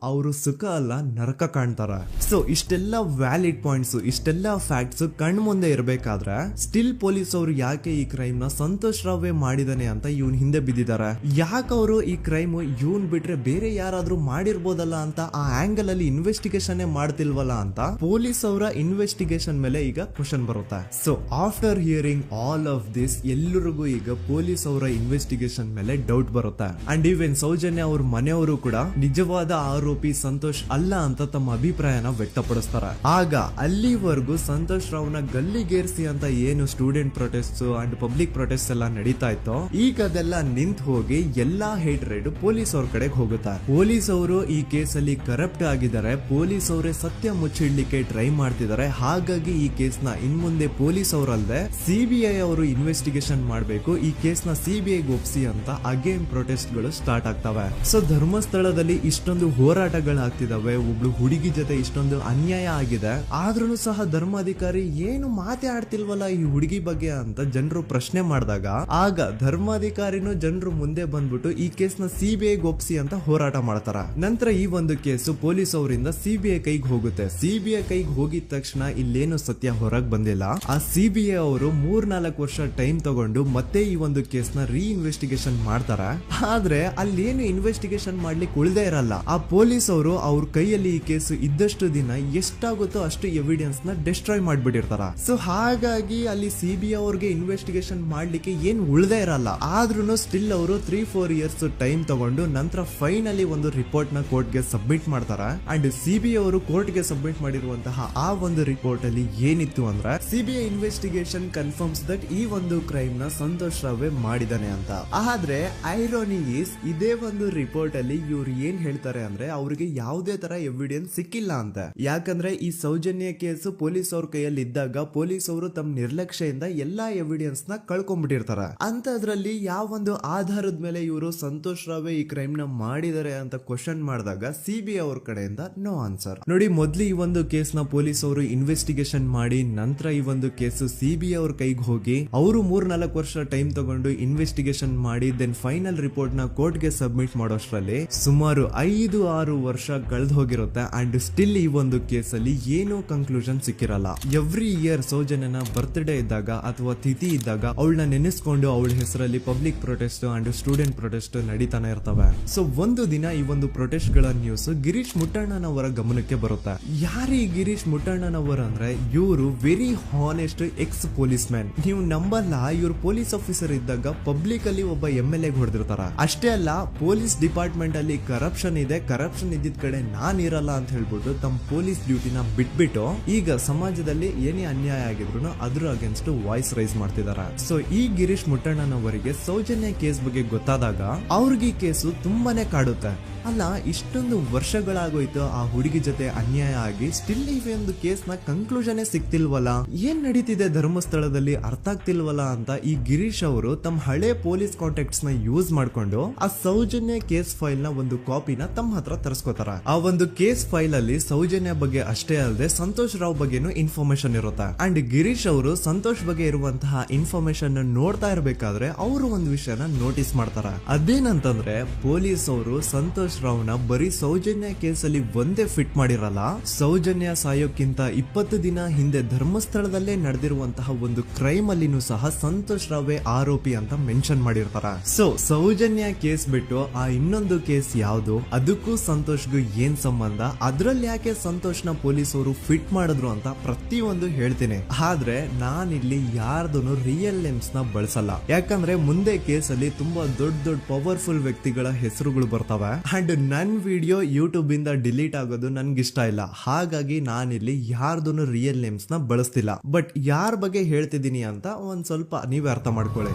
ಅವರು ಸುಖ ಅಲ್ಲ ನರಕ ಕಾಣ್ತಾರ. ಸೊ ಇಷ್ಟೆಲ್ಲ ವ್ಯಾಲಿಡ್ ಪಾಯಿಂಟ್ಸ್, ಇಷ್ಟೆಲ್ಲ ಫ್ಯಾಕ್ಟ್ಸ್ ಕಣ್ ಮುಂದೆ ಇರ್ಬೇಕಾದ್ರೆ ಸ್ಟಿಲ್ ಪೊಲೀಸ್ ಅವರು ಯಾಕೆ ಈ ಕ್ರೈಮ್ ನ ಸಂತೋಷ್ ರಾವ್ ಮಾಡಿದಾನೆ ಅಂತ ಇವನ್ ಹಿಂದೆ ಬಿದ್ದಿದ್ದಾರೆ. ಯಾಕೆ ಅವರು ಈ ಕ್ರೈಮ್ ಇವನ್ ಬಿಟ್ರೆ ಬೇರೆ ಯಾರಾದ್ರೂ ಮಾಡಿರ್ಬೋದಲ್ಲ ಅಂತ ಆ ಆಂಗಲ್ ಅಲ್ಲಿ ಇನ್ವೆಸ್ಟಿಗೇಷನ್ ಮಾಡ್ತಿಲ್ವಲ್ಲ ಅಂತ ಪೊಲೀಸ್ ಅವರ ಇನ್ವೆಸ್ಟಿಗೇಷನ್ ಮೇಲೆ ಈಗ ಕ್ವಶನ್ ಬರುತ್ತೆ. So after hearing all of this ಎಲ್ಲರಿಗೂ ಈಗ ಪೊಲೀಸ್ ಅವರ ಇನ್ವೆಸ್ಟಿಗೇಷನ್ ಇನ್ವೆಸ್ಟಿಗೇಷನ್ ಮೇಲೆ ಡೌಟ್ ಬರುತ್ತೆ. ಅಂಡ್ ಈವನ್ ಸೌಜನ್ಯ ಅವ್ರ ಮನೆಯವರು ಕೂಡ ನಿಜವಾದ ಆರೋಪಿ ಸಂತೋಷ್ ಅಲ್ಲ ಅಂತ ತಮ್ಮ ಅಭಿಪ್ರಾಯನ ವ್ಯಕ್ತಪಡಿಸ್ತಾರೆ. ಆಗ ಅಲ್ಲಿವರೆಗೂ ಸಂತೋಷ್ ರಾವ್ನ ಗಲ್ಲಿಗೇರಿಸಿ ಅಂತ ಏನು student protest and public protest ಎಲ್ಲ ನಡೀತಾ ಇತ್ತು, ಈಗ ಅದೆಲ್ಲ ನಿಂತ್ ಹೋಗಿ ಎಲ್ಲಾ ಹೇಟ್ರೇಡ್ ಪೊಲೀಸ್ ಅವ್ರ ಕಡೆಗೆ ಹೋಗುತ್ತೆ. ಪೊಲೀಸ್ ಅವರು ಈ ಕೇಸಲ್ಲಿ ಕರಪ್ಟ್ ಆಗಿದ್ದಾರೆ, ಪೊಲೀಸ್ ಅವರೇ ಸತ್ಯ ಮುಚ್ಚಿಡ್ಲಿಕ್ಕೆ ಟ್ರೈ ಮಾಡ್ತಿದ್ದಾರೆ. ಹಾಗಾಗಿ ಈ ಕೇಸ್ ನ ಇನ್ಮುಂದೆ ಪೊಲೀಸ್ ಅವರಲ್ಲದೆ ಸಿಬಿಐ ಅವರು ಇನ್ವೆಸ್ಟಿಗೇಷನ್ ಮಾಡಬೇಕು, ಈ ಕೇಸ್ ನ ಸಿಬಿಐ ಒಪ್ಸಿ ಅಂತ ಅಗೇನ್ ಪ್ರೊಟೆಸ್ಟ್ ಗಳು ಸ್ಟಾರ್ಟ್ ಆಗ್ತವೆ. ಸೊ ಧರ್ಮಸ್ಥಳದಲ್ಲಿ ಇಷ್ಟೊಂದು ಹೋರಾಟಗಳಾಗ್ತಿದಾವೆ, ಒಬ್ಳು ಹುಡುಗಿ ಜೊತೆ ಇಷ್ಟೊಂದು ಅನ್ಯಾಯ ಆಗಿದೆ, ಆದ್ರೂ ಸಹ ಧರ್ಮಾಧಿಕಾರಿ ಏನು ಮಾತೇ ಆಡ್ತಿಲ್ವಲ್ಲ ಈ ಹುಡುಗಿ ಬಗ್ಗೆ ಅಂತ ಜನರು ಪ್ರಶ್ನೆ ಮಾಡಿದಾಗ ಆಗ ಧರ್ಮಾಧಿಕಾರಿನೂ ಜನರು ಮುಂದೆ ಬಂದ್ಬಿಟ್ಟು ಈ ಕೇಸ್ ನ ಸಿಬಿಐ ಒಪ್ಸಿ ಅಂತ ಹೋರಾಟ ಮಾಡ್ತಾರ. ನಂತರ ಈ ಒಂದು ಕೇಸು ಪೊಲೀಸ್ ಅವರಿಂದ ಸಿಬಿಐ ಕೈಗೆ ಹೋಗುತ್ತೆ. ಸಿಬಿಐ ಕೈಗೆ ಹೋಗಿದ ತಕ್ಷಣ ಇಲ್ಲೇನು ಸತ್ಯ ಹೊರಗೆ ಬಂದಿಲ್ಲ. ಆ ಸಿಬಿಐ ಅವರು 3-4 ವರ್ಷ ಟೈಮ್ ತಗೊಂಡು ಮತ್ತೆ ಈ ಒಂದು ಕೇಸ್ ನ ರೀ ಇನ್ವೆಸ್ಟಿಗೇಷನ್ ಮಾಡ್ತಾರೆ. ಆದ್ರೆ ಅಲ್ಲೇನು ಇನ್ವೆಸ್ಟಿಗೇಷನ್ ಮಾಡ್ಲಿಕ್ಕೆ ಉಳ್ದೇ ಇರಲ್ಲ. ಆ ಪೊಲೀಸ್ ಅವರು ಅವ್ರ ಕೈಯಲ್ಲಿ ಈ ಕೇಸ್ ಇದ್ದಷ್ಟು ದಿನ ಎಷ್ಟಾಗುತ್ತೋ ಅಷ್ಟು ಎವಿಡೆನ್ಸ್ ನ ಡಿಸ್ಟ್ರಾಯ್ ಮಾಡ್ಬಿಟ್ಟಿರ್ತಾರ. ಸೊ ಹಾಗಾಗಿ ಅಲ್ಲಿ ಸಿಬಿಐ ಅವ್ರಿಗೆ ಇನ್ವೆಸ್ಟಿಗೇಷನ್ ಮಾಡ್ಲಿಕ್ಕೆ ಏನ್ ಉಳ್ದೇ ಇರಲ್ಲ. ಆದ್ರೂ ಸ್ಟಿಲ್ ಅವರು 3-4 ಇಯರ್ಸ್ ಟೈಮ್ ತಗೊಂಡು ನಂತರ ಫೈನಲಿ ಒಂದು ರಿಪೋರ್ಟ್ ನ ಕೋರ್ಟ್ ಗೆ ಸಬ್ಮಿಟ್ ಮಾಡ್ತಾರೆ. ಅಂಡ್ ಸಿಬಿಐ ಅವರು ಕೋರ್ಟ್ ಗೆ ಸಬ್ಮಿಟ್ ಮಾಡಿರುವಂತಹ ಆ ಒಂದು ರಿಪೋರ್ಟ್ ಅಲ್ಲಿ ಏನಿತ್ತು ಅಂದ್ರೆ ಸಿಬಿಐ ಇನ್ವೆಸ್ಟಿಗೇಷನ್ ಕನ್ಫರ್ಮ್ಸ್ ದಟ್ ಈ ಒಂದು ಕ್ರೈಮ್ ನ ಸಂತೋಷ್ ರಾವ್ ಮಾಡಿದಾನೆ ಅಂತ. ಆದ್ರೆ ಐರಾನಿ ಈಸ್ ಇದೇ ಒಂದು ರಿಪೋರ್ಟ್ ಅಲ್ಲಿ ಇವ್ರು ಏನ್ ಹೇಳ್ತಾರೆ ಅಂದ್ರೆ ಅವ್ರಿಗೆ ಯಾವುದೇ ತರ ಎವಿಡೆನ್ಸ್ ಸಿಕ್ಕಿಲ್ಲ ಅಂತ. ಯಾಕಂದ್ರೆ ಈ ಸೌಜನ್ಯ ಕೇಸ್ ಪೊಲೀಸ್ ಅವ್ರ ಕೈಯಲ್ಲಿ ಇದ್ದಾಗ ಪೊಲೀಸ್ ಅವರು ತಮ್ಮ ನಿರ್ಲಕ್ಷ್ಯದಿಂದ ಎಲ್ಲಾ ಎವಿಡೆನ್ಸ್ ನ ಕಳ್ಕೊಂಡ್ಬಿಟ್ಟಿರ್ತಾರೆ. ಅಂತದ್ರಲ್ಲಿ ಯಾವ ಒಂದು ಆಧಾರದ ಮೇಲೆ ಇವರು ಸಂತೋಷ್ ರಾವ್ ಈ ಕ್ರೈಮ್ ನ ಮಾಡಿದ್ದಾರೆ ಅಂತ ಕ್ವಶನ್ ಮಾಡಿದಾಗ ಸಿಬಿಐ ಅವ್ರ ಕಡೆಯಿಂದ ನೋ ಆನ್ಸರ್. ನೋಡಿ, ಮೊದ್ಲು ಈ ಒಂದು ಕೇಸ್ ನ ಪೊಲೀಸ್ ಅವರು ಇನ್ವೆಸ್ಟಿಗೇಷನ್ ಮಾಡಿ ನಂತರ ಈ ಒಂದು ಕೇಸ್ ಸಿಬಿಐ ಅವ್ರ ಕೈಗೆ ಹೋಗಿ ಅವರು 3-4 ವರ್ಷ ಟೈಮ್ ತಗೊಂಡು ಇನ್ವೆಸ್ಟಿಗೇಷನ್ ಮಾಡಿ ದೆನ್ ಫೈನಲ್ ರಿಪೋರ್ಟ್ ನ ಕೋರ್ಟ್ ಗೆ ಸಬ್ಮಿಟ್ ಮಾಡೋಷ್ಟ್ರಲ್ಲಿ ಸುಮಾರು 5-6 ವರ್ಷ ಕಳೆದು ಹೋಗಿರುತ್ತೆ. ಅಂಡ್ ಸ್ಟಿಲ್ ಈ ಒಂದು ಕೇಸ್ ಅಲ್ಲಿ ಏನೂ ಕನ್ಕ್ಲೂಷನ್ ಸಿಕ್ಕಿರಲ್ಲ. ಎವ್ರಿ ಇಯರ್ ಸೌಜನ್ಯನ ಬರ್ತ್ಡೇ ಇದ್ದಾಗ ಅಥವಾ ತಿಥಿ ಇದ್ದಾಗ ಅವಳನ್ನ ನೆನೆಸ್ಕೊಂಡು ಅವಳ ಹೆಸರಲ್ಲಿ public protest and student protest ನಡೀತಾನೆ ಇರ್ತವೆ. ಸೊ ಒಂದು ದಿನ ಈ ಒಂದು ಪ್ರೊಟೆಸ್ಟ್ ಗಳ ನ್ಯೂಸ್ ಗಿರೀಶ್ ಮುಟ್ಟಣ್ಣನವರ ಗಮನಕ್ಕೆ ಬರುತ್ತೆ. ಯಾರು ಈ ಗಿರೀಶ್ ಮುಟ್ಟಣ್ಣನವರ ಅಂದ್ರೆ ಇವರು very honest X police man. ನೀವು ನಂಬಲ್ಲ, ಇವ್ರು ಪೊಲೀಸ್ ಆಫೀಸರ್ ಇದ್ದಾಗ ಪಬ್ಲಿಕ್ ಅಲ್ಲಿ ಒಬ್ಬ MLA ಹೊಡೆದಿರ್ತಾರ. ಅಷ್ಟೇ ಅಲ್ಲ, ಪೊಲೀಸ್ ಡಿಪಾರ್ಟ್ಮೆಂಟ್ ಅಲ್ಲಿ ಕರಪ್ಷನ್ ಇದೆ, ಕರಪ್ಷನ್ ಇದ್ದಿದ್ ಕಡೆ ನಾನ್ ಇರಲ್ಲ ಅಂತ ಹೇಳ್ಬಿಟ್ಟು ತಮ್ಮ ಪೊಲೀಸ್ ಡ್ಯೂಟಿನ ಬಿಟ್ಬಿಟ್ಟು ಈಗ ಸಮಾಜದಲ್ಲಿ ಏನೇ ಅನ್ಯಾಯ ಆಗಿದ್ರು ಅದ್ರ ಅಗೇನ್ಸ್ಟ್ ವಾಯ್ಸ್ ರೈಸ್ ಮಾಡ್ತಿದಾರ. ಸೊ ಈ ಗಿರೀಶ್ ಮುಟ್ಟಣ್ಣನವರಿಗೆ ಸೌಜನ್ಯ ಕೇಸ್ ಬಗ್ಗೆ ಗೊತ್ತಾದಾಗ ಅವ್ರಿಗೆ ಈ ಕೇಸು ತುಂಬಾನೇ ಕಾಡುತ್ತೆ. ಅಲ್ಲ, ಇಷ್ಟೊಂದು ವರ್ಷಗಳಾಗೋಯ್ತು ಆ ಹುಡುಗಿ ಜೊತೆ ಅನ್ಯಾಯ ಆಗಿ, ಸ್ಟಿಲ್ ಈ ಒಂದು ಕೇಸ್ ನ ಕನ್ಕ್ಲೂಷನ್ ಸಿಕ್ತಿಲ್ವಲ್ಲ, ಏನ್ ನಡೀತಿದೆ ಧರ್ಮಸ್ಥಳದಲ್ಲಿ ಅರ್ಥ ಆಗ್ತಿಲ್ವಲ್ಲ ಅಂತ ಈ ಗಿರೀಶ್ ಅವರು ತಮ್ಮ ಹಳೆ ಪೊಲೀಸ್ ಕಾಂಟ್ಯಾಕ್ಟ್ಸ್ ನ ಯೂಸ್ ಮಾಡ್ಕೊಂಡು ಆ ಸೌಜನ್ಯ ಕೇಸ್ ಫೈಲ್ ನ ಒಂದು ಕಾಪಿನ ತಮ್ಮ ಹತ್ರ ತರಿಸ್ಕೋತಾರ. ಆ ಒಂದು ಕೇಸ್ ಫೈಲ್ ಅಲ್ಲಿ ಸೌಜನ್ಯ ಬಗ್ಗೆ ಅಷ್ಟೇ ಅಲ್ಲದೆ ಸಂತೋಷ್ ರಾವ್ ಬಗ್ಗೆನೂ ಇನ್ಫಾರ್ಮೇಶನ್ ಇರುತ್ತೆ. ಅಂಡ್ ಗಿರೀಶ್ ಅವರು ಸಂತೋಷ್ ಬಗ್ಗೆ ಇರುವಂತಹ ಇನ್ಫಾರ್ಮೇಶನ್ ನೋಡ್ತಾ ಇರ್ಬೇಕಾದ್ರೆ ಅವರು ಒಂದು ವಿಷಯನ ನೋಟಿಸ್ ಮಾಡ್ತಾರ. ಅದೇನಂತಂದ್ರೆ ಪೊಲೀಸ್ ಅವರು ಸಂತೋಷ್ ರಾವ್ನ ಬರೀ ಸೌಜನ್ಯ ಕೇಸಲ್ಲಿ ಒಂದೇ ಫಿಟ್ ಮಾಡಿರಲ್ಲ, ಸೌಜನ್ಯ ಸಾಯೋಕ್ಕಿಂತ 20 ದಿನ ಹಿಂದೆ ಧರ್ಮಸ್ಥಳದಲ್ಲೇ ನಡೆದಿರುವಂತಹ ಒಂದು ಕ್ರೈಮ್ ಅಲ್ಲಿನೂ ಸಹ ಸಂತೋಷ್ ರಾವೇ ಆರೋಪಿ ಅಂತ ಮೆನ್ಷನ್ ಮಾಡಿರ್ತಾರ. ಸೊ ಸೌಜನ್ಯ ಕೇಸ್ ಬಿಟ್ಟು ಆ ಇನ್ನೊಂದು ಕೇಸ್ ಯಾವ್ದು, ಅದಕ್ಕೂ ಸಂತೋಷ್ಗೂ ಏನ್ ಸಂಬಂಧ, ಅದ್ರಲ್ಲಿ ಯಾಕೆ ಸಂತೋಷ್ನ ಪೊಲೀಸ್ ಅವರು ಫಿಟ್ ಮಾಡಿದ್ರು ಅಂತ ಪ್ರತಿಯೊಂದು ಹೇಳ್ತೀನಿ. ಆದ್ರೆ ನಾನಿಲ್ಲಿ ಯಾರ್ದೂನು ರಿಯಲ್ ನೇಮ್ಸ್ ನ ಬಳಸಲ್ಲ. ಯಾಕಂದ್ರೆ ಮುಂದೆ ಕೇಸ್ ಅಲ್ಲಿ ತುಂಬಾ ದೊಡ್ಡ ದೊಡ್ಡ ಪವರ್ಫುಲ್ ವ್ಯಕ್ತಿಗಳ ಹೆಸರುಗಳು ಬರ್ತವೆ. ಅಂಡ್ ನನ್ ವಿಡಿಯೋ ಯೂಟ್ಯೂಬ್ ಇಂದ ಡಿಲೀಟ್ ಆಗೋದು ನನ್ಗೆ ಇಷ್ಟ ಇಲ್ಲ. ಹಾಗಾಗಿ ನಾನಿಲ್ಲಿ ಯಾರ್ದೂನು ರಿಯಲ್ ನೇಮ್ಸ್ ನ ಬಳಸ್ತಿಲ್ಲ. ಬಟ್ ಯಾರ ಬಗ್ಗೆ ಹೇಳ್ತಿದ್ದೀನಿ ಅಂತ ಒಂದ್ ಸ್ವಲ್ಪ ನೀವೇ ಅರ್ಥ ಮಾಡ್ಕೊಳ್ಳಿ.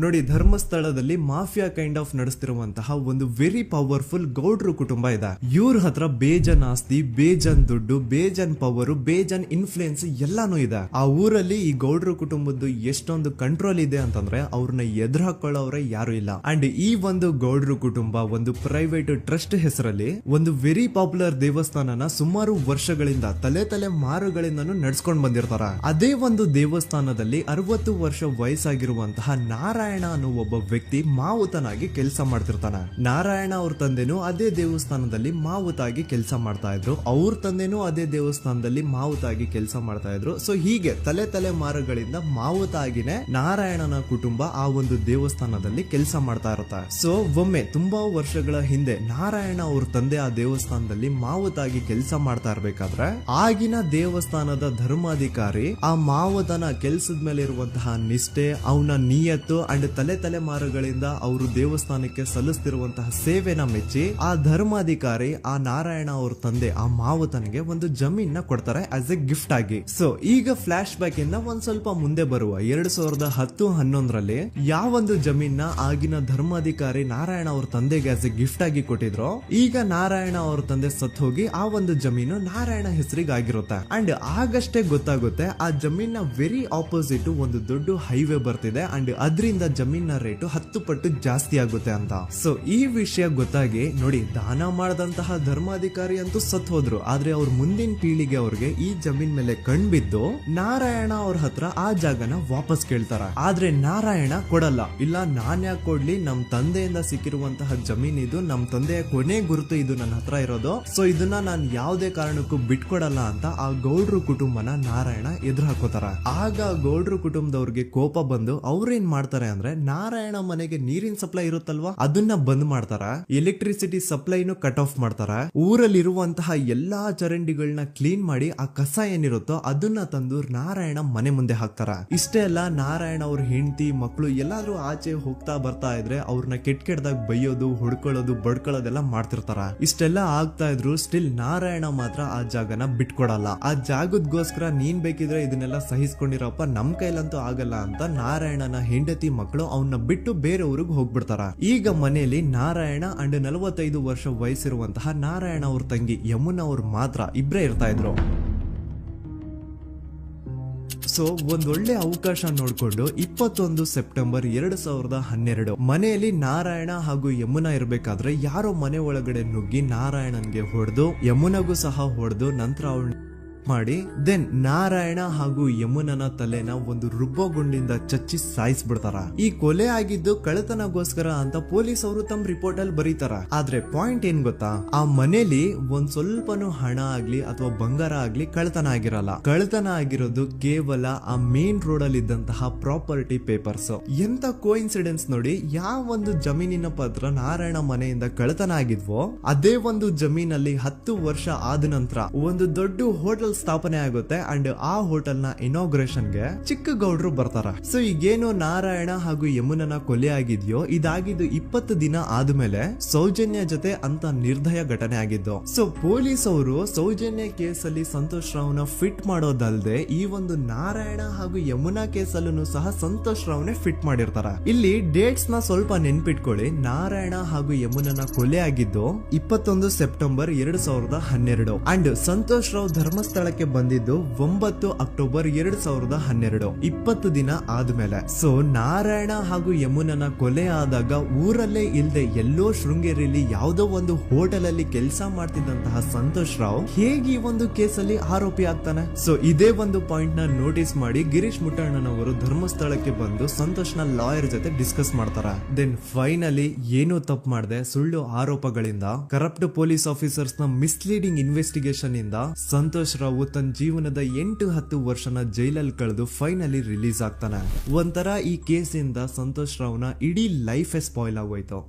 ನೋಡಿ, ಧರ್ಮಸ್ಥಳದಲ್ಲಿ ಮಾಫಿಯಾ ಕೈಂಡ್ ಆಫ್ ನಡೆಸ್ತಿರುವಂತಹ ಒಂದು ವೆರಿ ಪವರ್ಫುಲ್ ಗೌಡ್ರು ಕುಟುಂಬ ಇದೆ. ಇವ್ರ ಹತ್ರ ಬೇಜನ್ ಆಸ್ತಿ, ಬೇಜನ್ ದುಡ್ಡು, ಬೇಜನ್ ಪವರ್, ಬೇಜನ್ ಇನ್ಫ್ಲೂಯೆನ್ಸ್ ಎಲ್ಲಾನು ಇದೆ. ಆ ಊರಲ್ಲಿ ಈ ಗೌಡ್ರು ಕುಟುಂಬದ್ದು ಎಷ್ಟೊಂದು ಕಂಟ್ರೋಲ್ ಇದೆ ಅಂತಂದ್ರೆ ಅವ್ರನ್ನ ಎದುರು ಹಾಕೊಳ್ಳೋರೆ ಯಾರು ಇಲ್ಲ. ಅಂಡ್ ಈ ಒಂದು ಗೌಡ್ರು ಕುಟುಂಬ ಒಂದು ಪ್ರೈವೇಟ್ ಟ್ರಸ್ಟ್ ಹೆಸರಲ್ಲಿ ಒಂದು ವೆರಿ ಪಾಪ್ಯುಲರ್ ದೇವಸ್ಥಾನನ ಸುಮಾರು ವರ್ಷಗಳಿಂದ ತಲೆ ಮಾರುಗಳಿಂದನೂ ನಡ್ಸ್ಕೊಂಡ್ ಬಂದಿರ್ತಾರ. ಅದೇ ಒಂದು ದೇವಸ್ಥಾನದಲ್ಲಿ 60 ವರ್ಷ ವಯಸ್ಸಾಗಿರುವಂತಹ ನಾರಾಯಣ ಅನ್ನೋ ಒಬ್ಬ ವ್ಯಕ್ತಿ ಮಾವುತನಾಗಿ ಕೆಲಸ ಮಾಡ್ತಿರ್ತಾನೆ. ನಾರಾಯಣ ಅವ್ರ ತಂದೆನೂ ಅದೇ ದೇವಸ್ಥಾನದಲ್ಲಿ ಮಾವುತಾಗಿ ಕೆಲಸ ಮಾಡ್ತಾ ಇದ್ರು, ಅವ್ರ ತಂದೆನೂ ಅದೇ ದೇವಸ್ಥಾನದಲ್ಲಿ ಮಾವುತಾಗಿ ಕೆಲಸ ಮಾಡ್ತಾ ಇದ್ರು. ಸೊ ಹೀಗೆ ತಲೆ ಮಾರುಗಳಿಂದ ಮಾವುತಾಗಿನೇ ನಾರಾಯಣನ ಕುಟುಂಬ ಆ ಒಂದು ದೇವಸ್ಥಾನದಲ್ಲಿ ಕೆಲಸ ಮಾಡ್ತಾ ಇರುತ್ತೆ. ಸೊ ಒಮ್ಮೆ ತುಂಬಾ ವರ್ಷಗಳ ಹಿಂದೆ ನಾರಾಯಣ ಅವ್ರ ತಂದೆ ಆ ದೇವಸ್ಥಾನದಲ್ಲಿ ಮಾವುತಾಗಿ ಕೆಲಸ ಮಾಡ್ತಾ ಇರ್ಬೇಕಾದ್ರೆ ಆಗಿನ ದೇವಸ್ಥಾನದ ಧರ್ಮಾಧಿಕಾರಿ ಆ ಮಾವುತನ ಕೆಲ್ಸದ ಮೇಲೆ ಇರುವಂತಹ ನಿಷ್ಠೆ, ಅವನ ನಿಯತ್ತು ಅಂಡ್ ತಲೆಮಾರುಗಳಿಂದ ಅವರು ದೇವಸ್ಥಾನಕ್ಕೆ ಸಲ್ಲಿಸ್ತಿರುವಂತಹ ಸೇವೆನ ಮೆಚ್ಚಿ ಆ ಧರ್ಮಾಧಿಕಾರಿ ಆ ನಾರಾಯಣ ಅವ್ರ ತಂದೆ ಆ ಮಾವುತನಿಗೆ ಒಂದು ಜಮೀನ್ ಕೊಡ್ತಾರೆ ಆಸ್ ಎ ಗಿಫ್ಟ್ ಆಗಿ. ಸೊ ಈಗ ಫ್ಲಾಶ್ ಬ್ಯಾಕ್ ಇಂದ ಒಂದ್ ಸ್ವಲ್ಪ ಮುಂದೆ ಬರುವ 2010-11ರಲ್ಲಿ ಯಾವೊಂದು ಜಮೀನ್ ಆಗಿನ ಧರ್ಮಾಧಿಕಾರಿ ನಾರಾಯಣ ಅವ್ರ ತಂದೆಗೆ ಆಸ್ ಎ ಗಿಫ್ಟ್ ಆಗಿ ಕೊಟ್ಟಿದ್ರು, ಈಗ ನಾರಾಯಣ ಅವ್ರ ತಂದೆ ಸತ್ ಹೋಗಿ ಆ ಒಂದು ಜಮೀನು ನಾರಾಯಣ ಹೆಸರಿಗೆ ಆಗಿರುತ್ತೆ. ಅಂಡ್ ಆಗಷ್ಟೇ ಗೊತ್ತಾಗುತ್ತೆ ಆ ಜಮೀನ ವೆರಿ ಆಪೋಸಿಟ್ ಒಂದು ದೊಡ್ಡ ಹೈವೇ ಬರ್ತಿದೆ ಅಂಡ್ ಅದರಿಂದ ಜಮೀನ ರೇಟು 10 ಪಟ್ಟು ಜಾಸ್ತಿ ಆಗುತ್ತೆ ಅಂತ. ಸೊ ಈ ವಿಷಯ ಗೊತ್ತಾಗಿ ನೋಡಿ ದಾನ ಮಾಡದಂತಹ ಧರ್ಮಾಧಿಕಾರಿ ಅಂತೂ ಸತ್ ಹೋದ್ರು, ಆದ್ರೆ ಅವ್ರ ಮುಂದಿನ ಪೀಳಿಗೆ ಅವ್ರಿಗೆ ಈ ಜಮೀನ್ ಮೇಲೆ ಕಣ್ಬಿದ್ದು ನಾರಾಯಣ ಅವ್ರ ಹತ್ರ ಆ ಜಾಗನ ವಾಪಸ್ ಕೇಳ್ತಾರ. ಆದ್ರೆ ನಾರಾಯಣ ಕೊಡಲ್ಲ. ಇಲ್ಲ ನಾನ್ ಯಾಕೆ ಕೊಡ್ಲಿ, ನಮ್ ತಂದೆಯಿಂದ ಸಿಕ್ಕಿರುವಂತಹ ಜಮೀನ್ ಇದು, ನಮ್ ತಂದೆಯ ಕೊನೆ ಗುರುತು ಇದು ನನ್ನ ಹತ್ರ ಇರೋದು, ಸೊ ಇದನ್ನ ನಾನ್ ಯಾವುದೇ ಕಾರಣಕ್ಕೂ ಬಿಟ್ಕೊಡಲ್ಲ ಅಂತ ಆ ಗೌಡ್ರು ಕುಟುಂಬನ ನಾರಾಯಣ ಎದುರು ಹಾಕೋತಾರ. ಆಗ ಗೌಡ್ರು ಕುಟುಂಬದವ್ರಿಗೆ ಕೋಪ ಬಂದು ಅವ್ರೇನ್ ಮಾಡ್ತಾರೆ ಅಂದ್ರೆ ನಾರಾಯಣ ಮನೆಗೆ ನೀರಿನ ಸಪ್ಲೈ ಇರುತ್ತಲ್ವಾ ಅದನ್ನ ಬಂದ್ ಮಾಡ್ತಾರ, ಎಲೆಕ್ಟ್ರಿಸಿಟಿ ಸಪ್ಲೈನು ಕಟ್ ಆಫ್ ಮಾಡ್ತಾರ, ಊರಲ್ಲಿ ಇರುವಂತಹ ಎಲ್ಲಾ ಚರಂಡಿಗಳನ್ನ ಕ್ಲೀನ್ ಮಾಡಿ ಆ ಕಸ ಏನಿರುತ್ತೋ ಅದನ್ನ ತಂದು ನಾರಾಯಣ ಮನೆ ಮುಂದೆ ಹಾಕ್ತಾರ. ಇಷ್ಟೇ ಅಲ್ಲ, ನಾರಾಯಣ ಅವ್ರ ಹೆಂಡತಿ ಮಕ್ಕಳು ಎಲ್ಲಾದ್ರೂ ಆಚೆ ಹೋಗ್ತಾ ಬರ್ತಾ ಇದ್ರೆ ಅವ್ರನ್ನ ಕೆಟ್ಟದಾಗ ಬೈಯೋದು, ಹೊಡ್ಕೊಳ್ಳೋದು, ಬಡ್ಕೊಳ್ಳೋದೆಲ್ಲ ಮಾಡ್ತಿರ್ತಾರ. ಇಷ್ಟೆಲ್ಲ ಆಗ್ತಾ ಇದ್ರು ಸ್ಟಿಲ್ ನಾರಾಯಣ ಮಾತ್ರ ಆ ಜಾಗನ ಬಿಟ್ಕೊಡಲ್ಲ. ಆ ಜಾಗದಗೋಸ್ಕರ ನೀನ್ ಬೇಕಿದ್ರೆ ಇದನ್ನೆಲ್ಲ ಸಹಿಸ್ಕೊಂಡಿರಪ್ಪ, ನಮ್ ಕೈಲಂತೂ ಆಗಲ್ಲ ಅಂತ ನಾರಾಯಣನ ಹೆಂಡತಿ ಮಕ್ಕಳು ಅವನ್ನ ಬಿಟ್ಟು ಬೇರೆ ಊರಿಗೆ ಹೋಗ್ಬಿಡ್ತಾರ. ಈಗ ಮನೆಯಲ್ಲಿ ನಾರಾಯಣ ಅಂಡ್ 45 ವರ್ಷ ವಯಸ್ಸಿರುವಂತಹ ನಾರಾಯಣ ಅವ್ರ ತಂಗಿ ಯಮುನಾ ಅವ್ರು ಮಾತ್ರ ಇಬ್ರೇ ಇರ್ತಾ ಇದ್ರು. ಸೊ ಒಂದೊಳ್ಳೆ ಅವಕಾಶ ನೋಡ್ಕೊಂಡು 21 ಸೆಪ್ಟೆಂಬರ್ 2012 ಮನೆಯಲ್ಲಿ ನಾರಾಯಣ ಹಾಗೂ ಯಮುನಾ ಇರ್ಬೇಕಾದ್ರೆ ಯಾರೋ ಮನೆ ಒಳಗಡೆ ನುಗ್ಗಿ ನಾರಾಯಣನ್ಗೆ ಹೊಡೆದು ಯಮುನಾಗೂ ಸಹ ಹೊಡೆದು ನಂತರ ಅವಳು ಮಾಡಿ ದೆನ್ ನಾರಾಯಣ ಹಾಗೂ ಯಮುನನ ತಲೆನ ಒಂದು ರುಬ್ಬಗುಂಡಿಂದ ಚಚ್ಚಿ ಸಾಯಿಸ್ಬಿಡ್ತಾರ. ಈ ಕೊಲೆ ಆಗಿದ್ದು ಕಳ್ಳತನಗೋಸ್ಕರ ಅಂತ ಪೊಲೀಸ್ ಅವರು ತಮ್ಮ ರಿಪೋರ್ಟ್ ಅಲ್ಲಿ ಬರೀತಾರ. ಆದ್ರೆ ಪಾಯಿಂಟ್ ಏನ್ ಗೊತ್ತಾ, ಆ ಮನೇಲಿ ಒಂದ್ ಸ್ವಲ್ಪನೂ ಹಣ ಆಗ್ಲಿ ಅಥವಾ ಬಂಗಾರ ಆಗ್ಲಿ ಕಳ್ಳತನ ಆಗಿರಲ್ಲ. ಕಳ್ಳತನ ಆಗಿರೋದು ಕೇವಲ ಆ ಮೇನ್ ರೋಡ್ ಅಲ್ಲಿ ಇದ್ದಂತಹ ಪ್ರಾಪರ್ಟಿ ಪೇಪರ್ಸ್. ಎಂತ ಕೋಇನ್ಸಿಡೆನ್ಸ್ ನೋಡಿ, ಯಾವ ಒಂದು ಜಮೀನಿನ ಪತ್ರ ನಾರಾಯಣ ಮನೆಯಿಂದ ಕಳ್ಳತನ ಆಗಿದ್ವೋ ಅದೇ ಒಂದು ಜಮೀನಲ್ಲಿ 10 ವರ್ಷ ಆದ ನಂತರ ಒಂದು ದೊಡ್ಡ ಹೋಟೆಲ್ ಸ್ಥಾಪನೆ ಆಗುತ್ತೆ ಅಂಡ್ ಆ ಹೋಟೆಲ್ ನ ಇನಾಗ್ರೇಷನ್ ಗೆ ಚಿಕ್ಕ ಗೌಡ್ರು ಬರ್ತಾರ. ಸೊ ಈಗೇನು ನಾರಾಯಣ ಹಾಗೂ ಯಮುನನ ಕೊಲೆ ಆಗಿದ್ಯೋ ಇದಾಗಿದ್ದು 20 ದಿನ ಆದ್ಮೇಲೆ ಸೌಜನ್ಯ ಜೊತೆ ಅಂತ ನಿರ್ದಯ ಘಟನೆ ಆಗಿದ್ದು. ಸೊ ಪೊಲೀಸ್ ಅವರು ಸೌಜನ್ಯ ಕೇಸಲ್ಲಿ ಸಂತೋಷ್ ರಾವ್ನ ಫಿಟ್ ಮಾಡೋದಲ್ದೆ ಈ ಒಂದು ನಾರಾಯಣ ಹಾಗೂ ಯಮುನಾ ಕೇಸಲ್ಲೂ ಸಹ ಸಂತೋಷ್ ರಾವ್ನೆ ಫಿಟ್ ಮಾಡಿರ್ತಾರ. ಇಲ್ಲಿ ಡೇಟ್ಸ್ ನ ಸ್ವಲ್ಪ ನೆನ್ಪಿಟ್ಕೊಳ್ಳಿ. ನಾರಾಯಣ ಹಾಗೂ ಯಮುನನ ಕೊಲೆ ಆಗಿದ್ದು 21 ಸೆಪ್ಟೆಂಬರ್ 2012 ಅಂಡ್ ಸಂತೋಷ್ ರಾವ್ ಧರ್ಮಸ್ಥಳ ಬಂದಿದ್ದು 9 ಅಕ್ಟೋಬರ್ 2012, 20 ದಿನ ಆದ್ಮೇಲೆ. ಸೊ ನಾರಾಯಣ ಹಾಗೂ ಯಮುನನ ಕೊಲೆ ಆದಾಗ ಊರಲ್ಲೇ ಇಲ್ದೆ ಎಲ್ಲೋ ಶೃಂಗೇರಿಯಲ್ಲಿ ಯಾವುದೋ ಒಂದು ಹೋಟೆಲ್ ಅಲ್ಲಿ ಕೆಲಸ ಮಾಡ್ತಿದ್ದಂತಹ ಸಂತೋಷ್ ರಾವ್ ಹೇಗೆ ಈ ಒಂದು ಕೇಸಲ್ಲಿ ಆರೋಪಿ ಆಗ್ತಾನೆ? ಸೊ ಇದೇ ಒಂದು ಪಾಯಿಂಟ್ ನ ನೋಟಿಸ್ ಮಾಡಿ ಗಿರೀಶ್ ಮುಟ್ಟಣ್ಣನವರು ಧರ್ಮಸ್ಥಳಕ್ಕೆ ಬಂದು ಸಂತೋಷ್ ನ ಲಾಯರ್ ಜೊತೆ ಡಿಸ್ಕಸ್ ಮಾಡ್ತಾರ. ದೆನ್ ಫೈನಲಿ ಏನೋ ತಪ್ಪು ಮಾಡದೆ ಸುಳ್ಳು ಆರೋಪಗಳಿಂದ ಕರಪ್ಟ್ ಪೊಲೀಸ್ ಆಫೀಸರ್ಸ್ ನ ಮಿಸ್ಲೀಡಿಂಗ್ ಇನ್ವೆಸ್ಟಿಗೇಷನ್ ಇಂದ ಸಂತೋಷ್ ರಾವ್ ತನ್ನ ಜೀವನದ 8-10 ವರ್ಷನ ಜೈಲಲ್ಲಿ ಕಳೆದು ಫೈನಲಿ ರಿಲೀಸ್ ಆಗ್ತಾನೆ. ಒಂಥರ ಈ ಕೇಸಿಂದ ಸಂತೋಷ್ ರಾವ್ನ ಇಡೀ ಲೈಫ್ ಸ್ಪಾಯ್ಲ್ ಆಗೋಯ್ತು.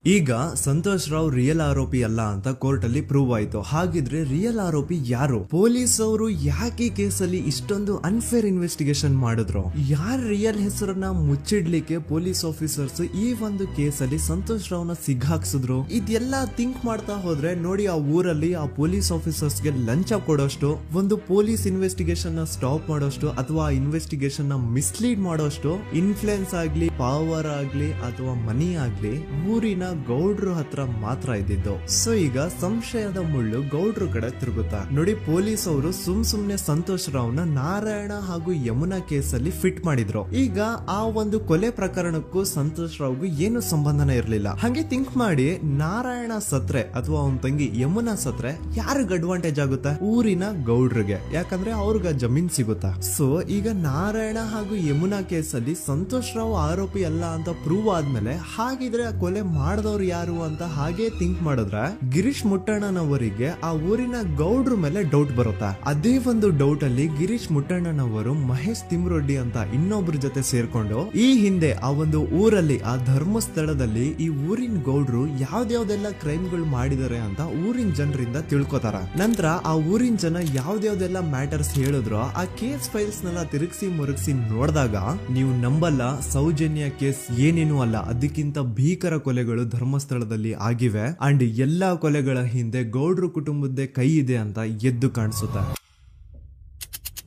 ಈಗ ಸಂತೋಷ್ ರಾವ್ ರಿಯಲ್ ಆರೋಪಿ ಅಲ್ಲ ಅಂತ ಕೋರ್ಟ್ ಅಲ್ಲಿ ಪ್ರೂವ್ ಆಯ್ತು. ಹಾಗಿದ್ರೆ ರಿಯಲ್ ಆರೋಪಿ ಯಾರು? ಪೊಲೀಸ್ ಅವರು ಯಾಕೆ ಕೇಸಲ್ಲಿ ಇಷ್ಟೊಂದು ಅನ್ಫೇರ್ ಇನ್ವೆಸ್ಟಿಗೇಷನ್ ಮಾಡಿದ್ರು? ಯಾರ ರಿಯಲ್ ಹೆಸರನ್ನ ಮುಚ್ಚಿಡ್ಲಿಕ್ಕೆ ಪೊಲೀಸ್ ಆಫೀಸರ್ಸ್ ಈ ಒಂದು ಕೇಸಲ್ಲಿ ಸಂತೋಷ್ ರಾವ್ನ ಸಿಗ್ಹಾಕ್ಸಿದ್ರು? ಇದೆಲ್ಲ ಥಿಂಕ್ ಮಾಡ್ತಾ ಹೋದ್ರೆ ನೋಡಿ ಆ ಊರಲ್ಲಿ ಆ ಪೊಲೀಸ್ ಆಫೀಸರ್ಸ್ಗೆ ಲಂಚ ಕೊಡೋಷ್ಟು, ಒಂದು ಪೊಲೀಸ್ ಇನ್ವೆಸ್ಟಿಗೇಷನ್ ನ ಸ್ಟಾಪ್ ಮಾಡೋಷ್ಟು ಅಥವಾ ಇನ್ವೆಸ್ಟಿಗೇಷನ್ ನ ಮಿಸ್ಲೀಡ್ ಮಾಡೋಷ್ಟು ಇನ್ಫ್ಲೂಯೆನ್ಸ್ ಆಗ್ಲಿ, ಪವರ್ ಆಗ್ಲಿ ಅಥವಾ ಮನಿ ಆಗ್ಲಿ ಊರಿನ ಗೌಡ್ರ ಹತ್ರ ಮಾತ್ರ ಇದ್ದಿದ್ದು. ಸೊ ಈಗ ಸಂಶಯದ ಮುಳ್ಳು ಗೌಡ್ರ ಕಡೆ ತಿರುಗುತ್ತಾ. ನೋಡಿ ಪೊಲೀಸ್ ಅವರು ಸುಮ್ನೆ ಸಂತೋಷ್ ರಾವ್ನ ನಾರಾಯಣ ಹಾಗೂ ಯಮುನಾ ಕೇಸಲ್ಲಿ ಫಿಟ್ ಮಾಡಿದ್ರು. ಈಗ ಆ ಒಂದು ಕೊಲೆ ಪ್ರಕರಣಕ್ಕೂ ಸಂತೋಷ್ ರಾವ್ಗೂ ಏನು ಸಂಬಂಧನೇ ಇರ್ಲಿಲ್ಲ. ಹಂಗೆ ಥಿಂಕ್ ಮಾಡಿ ನಾರಾಯಣ ಸತ್ರೆ ಅಥವಾ ಅವನ ತಂಗಿ ಯಮುನಾ ಸತ್ರೆ ಯಾರಿಗ ಅಡ್ವಾಂಟೇಜ್ ಆಗುತ್ತೆ? ಊರಿನ ಗೌಡ್ರಿಗೆ, ಯಾಕಂದ್ರೆ ಅವ್ರಿಗ ಜಮೀನ್ ಸಿಗುತ್ತಾ. ಸೊ ಈಗ ನಾರಾಯಣ ಹಾಗೂ ಯಮುನಾ ಕೇಸಲ್ಲಿ ಸಂತೋಷ್ ರಾವ್ ಆರೋಪಿ ಅಲ್ಲ ಅಂತ ಪ್ರೂವ್ ಆದ್ಮೇಲೆ ಹಾಗಿದ್ರೆ ಆ ಕೊಲೆ ಮಾಡ ಮಾಡ್ದವ್ರು ಯಾರು ಅಂತ ಹಾಗೆ ಥಿಂಕ್ ಮಾಡಿದ್ರೆ ಗಿರೀಶ್ ಮುಟ್ಟಣ್ಣನವರಿಗೆ ಆ ಊರಿನ ಗೌಡ್ರ ಮೇಲೆ ಡೌಟ್ ಬರುತ್ತೆ. ಅದೇ ಒಂದು ಡೌಟ್ ಅಲ್ಲಿ ಗಿರೀಶ್ ಮುಟ್ಟಣ್ಣನವರು ಮಹೇಶ್ ತಿಮ್ರೊಡ್ಡಿ ಅಂತ ಇನ್ನೊಬ್ರ ಜೊತೆ ಸೇರ್ಕೊಂಡು ಈ ಹಿಂದೆ ಆ ಒಂದು ಊರಲ್ಲಿ ಆ ಧರ್ಮಸ್ಥಳದಲ್ಲಿ ಈ ಊರಿನ ಗೌಡ್ರು ಯಾವ್ದಾವ್ದೆಲ್ಲ ಕ್ರೈಮ್ಗಳು ಮಾಡಿದಾರೆ ಅಂತ ಊರಿನ ಜನರಿಂದ ತಿಳ್ಕೊತಾರ. ನಂತರ ಆ ಊರಿನ ಜನ ಯಾವ್ದಾವ್ದೆಲ್ಲ ಮ್ಯಾಟರ್ಸ್ ಹೇಳಿದ್ರು ಆ ಕೇಸ್ ಫೈಲ್ಸ್ ನೆಲ್ಲ ತಿರುಗಿಸಿ ಮುರುಗಿಸಿ ನೋಡಿದಾಗ ನೀವು ನಂಬಲ್ಲ, ಸೌಜನ್ಯ ಕೇಸ್ ಏನೇನು ಅಲ್ಲ, ಅದಕ್ಕಿಂತ ಭೀಕರ ಕೊಲೆಗಳು ಧರ್ಮಸ್ಥಳದಲ್ಲಿ ಆಗಿವೆ ಅಂಡ್ ಎಲ್ಲಾ ಕೊಲೆಗಳ ಹಿಂದೆ ಗೌಡ್ರು ಕುಟುಂಬದ್ದೇ ಕೈ ಇದೆ ಅಂತ ಎದ್ದು ಕಾಣಿಸುತ್ತೆ.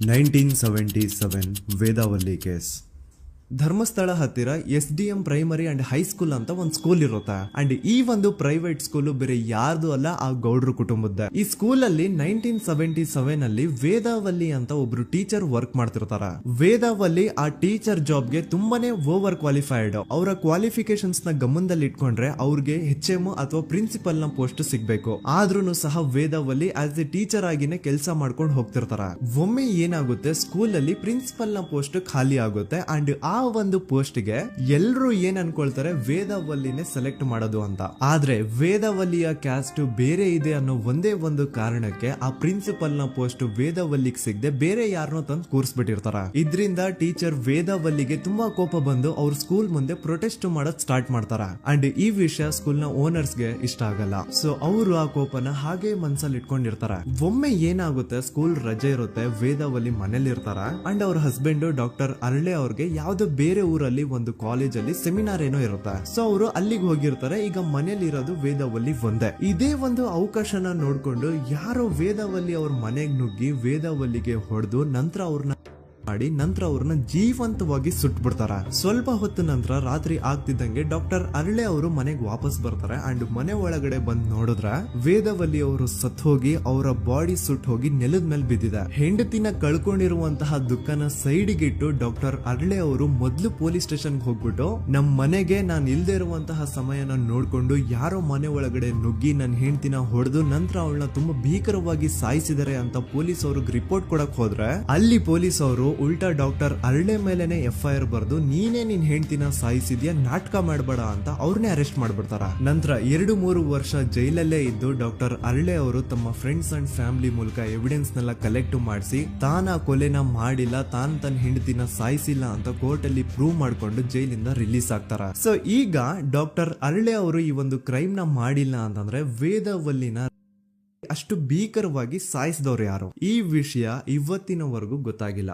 1977 ವೇದಾವಲ್ಲಿ ಕೇಸ್. ಧರ್ಮಸ್ಥಳ ಹತ್ತಿರ SDM ಪ್ರೈಮರಿ ಅಂಡ್ ಹೈಸ್ಕೂಲ್ ಅಂತ ಒಂದು ಸ್ಕೂಲ್ ಇರುತ್ತೆ ಅಂಡ್ ಈ ಒಂದು ಪ್ರೈವೇಟ್ ಸ್ಕೂಲ್ ಬೇರೆ ಯಾರ್ದು ಅಲ್ಲ, ಆ ಗೌಡ್ರು ಕುಟುಂಬದ. ಈ ಸ್ಕೂಲ್ ಅಲ್ಲಿ 1977 ಅಲ್ಲಿ ವೇದಾವಲ್ಲಿ ಅಂತ ಒಬ್ರು ಟೀಚರ್ ವರ್ಕ್ ಮಾಡ್ತಿರ್ತಾರ. ವೇದಾವಲ್ಲಿ ಆ ಟೀಚರ್ ಜಾಬ್ ಗೆ ತುಂಬಾನೇ ಓವರ್ ಕ್ವಾಲಿಫೈಡ್. ಅವರ ಕ್ವಾಲಿಫಿಕೇಶನ್ಸ್ ನ ಗಮನದಲ್ಲಿ ಇಟ್ಕೊಂಡ್ರೆ ಅವ್ರಿಗೆ HM ಅಥವಾ ಪ್ರಿನ್ಸಿಪಲ್ ನ ಪೋಸ್ಟ್ ಸಿಗ್ಬೇಕು. ಆದ್ರೂ ಸಹ ವೇದಾವಲ್ಲಿ ಆಸ್ ಎ ಟೀಚರ್ ಆಗಿನೇ ಕೆಲಸ ಮಾಡ್ಕೊಂಡು ಹೋಗ್ತಿರ್ತಾರ. ಒಮ್ಮೆ ಏನಾಗುತ್ತೆ, ಸ್ಕೂಲ್ ಅಲ್ಲಿ ಪ್ರಿನ್ಸಿಪಲ್ ನ ಪೋಸ್ಟ್ ಖಾಲಿ ಆಗುತ್ತೆ ಅಂಡ್ ಆ ಒಂದು ಪೋಸ್ಟ್ ಗೆ ಎಲ್ರು ಏನ್ ಅನ್ಕೊಳ್ತಾರೆ, ವೇದಾವಲ್ಲಿನೇ ಸೆಲೆಕ್ಟ್ ಮಾಡೋದು ಅಂತ. ಆದ್ರೆ ವೇದಾವಲ್ಲಿಯ ಕ್ಯಾಸ್ಟ್ ಬೇರೆ ಇದೆ ಅನ್ನೋ ಒಂದೇ ಒಂದು ಕಾರಣಕ್ಕೆ ಆ ಪ್ರಿನ್ಸಿಪಲ್ ನ ಪೋಸ್ಟ್ ವೇದಾವಲ್ಲಿಗೆ ಸಿಗದೆ ಬೇರೆ ಯಾರನ್ನೋ ತಂದು ಕೂರಿಸ್ಬಿಟ್ಟಿರ್ತಾರ. ಇದರಿಂದ ಟೀಚರ್ ವೇದಾವಲ್ಲಿಗೆ ತುಂಬಾ ಕೋಪ ಬಂದು ಅವ್ರ ಸ್ಕೂಲ್ ಮುಂದೆ ಪ್ರೊಟೆಸ್ಟ್ ಮಾಡೋದ್ ಸ್ಟಾರ್ಟ್ ಮಾಡ್ತಾರ ಅಂಡ್ ಈ ವಿಷಯ ಸ್ಕೂಲ್ ನ ಓನರ್ಸ್ ಗೆ ಇಷ್ಟ ಆಗಲ್ಲ. ಸೊ ಅವರು ಆ ಕೋಪನ ಹಾಗೆ ಮನ್ಸಲ್ಲಿ ಇಟ್ಕೊಂಡಿರ್ತಾರ. ಒಮ್ಮೆ ಏನಾಗುತ್ತೆ, ಸ್ಕೂಲ್ ರಜೆ ಇರುತ್ತೆ, ವೇದಾವಲ್ಲಿ ಮನೇಲಿ ಇರ್ತಾರ ಅಂಡ್ ಅವ್ರ ಹಸ್ಬೆಂಡ್ ಡಾಕ್ಟರ್ ಅರಳೆ ಅವ್ರಿಗೆ ಯಾವ್ದೋ ಬೇರೆ ಊರಲ್ಲಿ ಒಂದು ಕಾಲೇಜ್ ಅಲ್ಲಿ ಸೆಮಿನಾರ್ ಏನೋ ಇರುತ್ತೆ. ಸೊ ಅವರು ಅಲ್ಲಿಗೆ ಹೋಗಿರ್ತಾರೆ. ಈಗ ಮನೇಲಿ ಇರೋದು ವೇದಾವಲ್ಲಿ ಒಂದೇ. ಇದೇ ಒಂದು ಅವಕಾಶನ ನೋಡ್ಕೊಂಡು ಯಾರೋ ವೇದಾವಲ್ಲಿ ಅವ್ರ ಮನೆಗ್ ನುಗ್ಗಿ ವೇದಾವಲ್ಲಿಗೆ ಹೊಡೆದು ನಂತರ ಅವ್ರನ್ನ ಜೀವಂತವಾಗಿ ಸುಟ್ಬಿಡ್ತಾರ. ಸ್ವಲ್ಪ ಹೊತ್ತು ನಂತರ ರಾತ್ರಿ ಆಗ್ತಿದ್ದಂಗೆ ಡಾಕ್ಟರ್ ಅರಳೆ ಅವರು ಮನೆಗೆ ವಾಪಸ್ ಬರ್ತಾರೆ ಅಂಡ್ ಮನೆ ಒಳಗಡೆ ಬಂದ್ ನೋಡಿದ್ರ ವೇದಾವಲ್ಲಿ ಅವರು ಸತ್ ಹೋಗಿ ಅವರ ಬಾಡಿ ಸುಟ್ ಹೋಗಿ ನೆಲದ ಮೇಲೆ ಬಿದ್ದಿದೆ. ಹೆಂಡತಿನ ಕಳ್ಕೊಂಡಿರುವಂತಹ ದುಃಖನ ಸೈಡ್ಗೆ ಇಟ್ಟು ಡಾಕ್ಟರ್ ಅರಳೆ ಅವರು ಮೊದ್ಲು ಪೊಲೀಸ್ ಸ್ಟೇಷನ್ ಹೋಗ್ಬಿಟ್ಟು ನಮ್ ಮನೆಗೆ ನಾನು ಇಲ್ದೇ ಇರುವಂತಹ ಸಮಯನ ನೋಡ್ಕೊಂಡು ಯಾರೋ ಮನೆ ಒಳಗಡೆ ನುಗ್ಗಿ ನನ್ನ ಹೆಂಡತಿನ ಹೊಡೆದು ನಂತರ ಅವಳನ್ನ ತುಂಬಾ ಭೀಕರವಾಗಿ ಸಾಯಿಸಿದಾರೆ ಅಂತ ಪೊಲೀಸ್ ಅವ್ರಿಗೆ ರಿಪೋರ್ಟ್ ಕೊಡಕ್ ಹೋದ್ರೆ ಅಲ್ಲಿ ಪೊಲೀಸ್ ಅವರು ಉಲ್ಟಾ ಡಾಕ್ಟರ್ ಅರಳೆ ಮೇಲೆನೆ FIR ಬರ್ದು ನೀನೇ ನಿನ್ ಹೆಂಡತಿನ ಸಾಯಿಸಿದ್ಯಾ, ನಾಟಕ ಮಾಡಬೇಡ ಅಂತ ಅವ್ರನ್ನೇ ಅರೆಸ್ಟ್ ಮಾಡ್ಬಿಡ್ತಾರ. ನಂತರ 2-3 ವರ್ಷ ಜೈಲಲ್ಲೇ ಇದ್ದು ಡಾಕ್ಟರ್ ಅರಳೆ ಅವರು ತಮ್ಮ ಫ್ರೆಂಡ್ಸ್ ಅಂಡ್ ಫ್ಯಾಮಿಲಿ ಮೂಲಕ ಎವಿಡೆನ್ಸ್ ನೆಲ್ಲ ಕಲೆಕ್ಟ್ ಮಾಡಿಸಿ ತಾನ ಕೊಲೆನ ಮಾಡಿಲ್ಲ, ತಾನ್ ತನ್ನ ಹೆಂಡತಿನ ಸಾಯಿಸಿಲ್ಲ ಅಂತ ಕೋರ್ಟ್ ಅಲ್ಲಿ ಪ್ರೂವ್ ಮಾಡ್ಕೊಂಡು ಜೈಲಿಂದ ರಿಲೀಸ್ ಆಗ್ತಾರ. ಸೊ ಈಗ ಡಾಕ್ಟರ್ ಅರಳೆ ಅವರು ಈ ಒಂದು ಕ್ರೈಮ್ ನ ಮಾಡಿಲ್ಲ ಅಂತಂದ್ರೆ ವೇದಾವಲ್ಲಿನ ಅಷ್ಟು ಭೀಕರವಾಗಿ ಸಾಯಿಸಿದವ್ರು ಯಾರು, ಈ ವಿಷಯ ಇವತ್ತಿನವರೆಗೂ ಗೊತ್ತಾಗಿಲ್ಲ.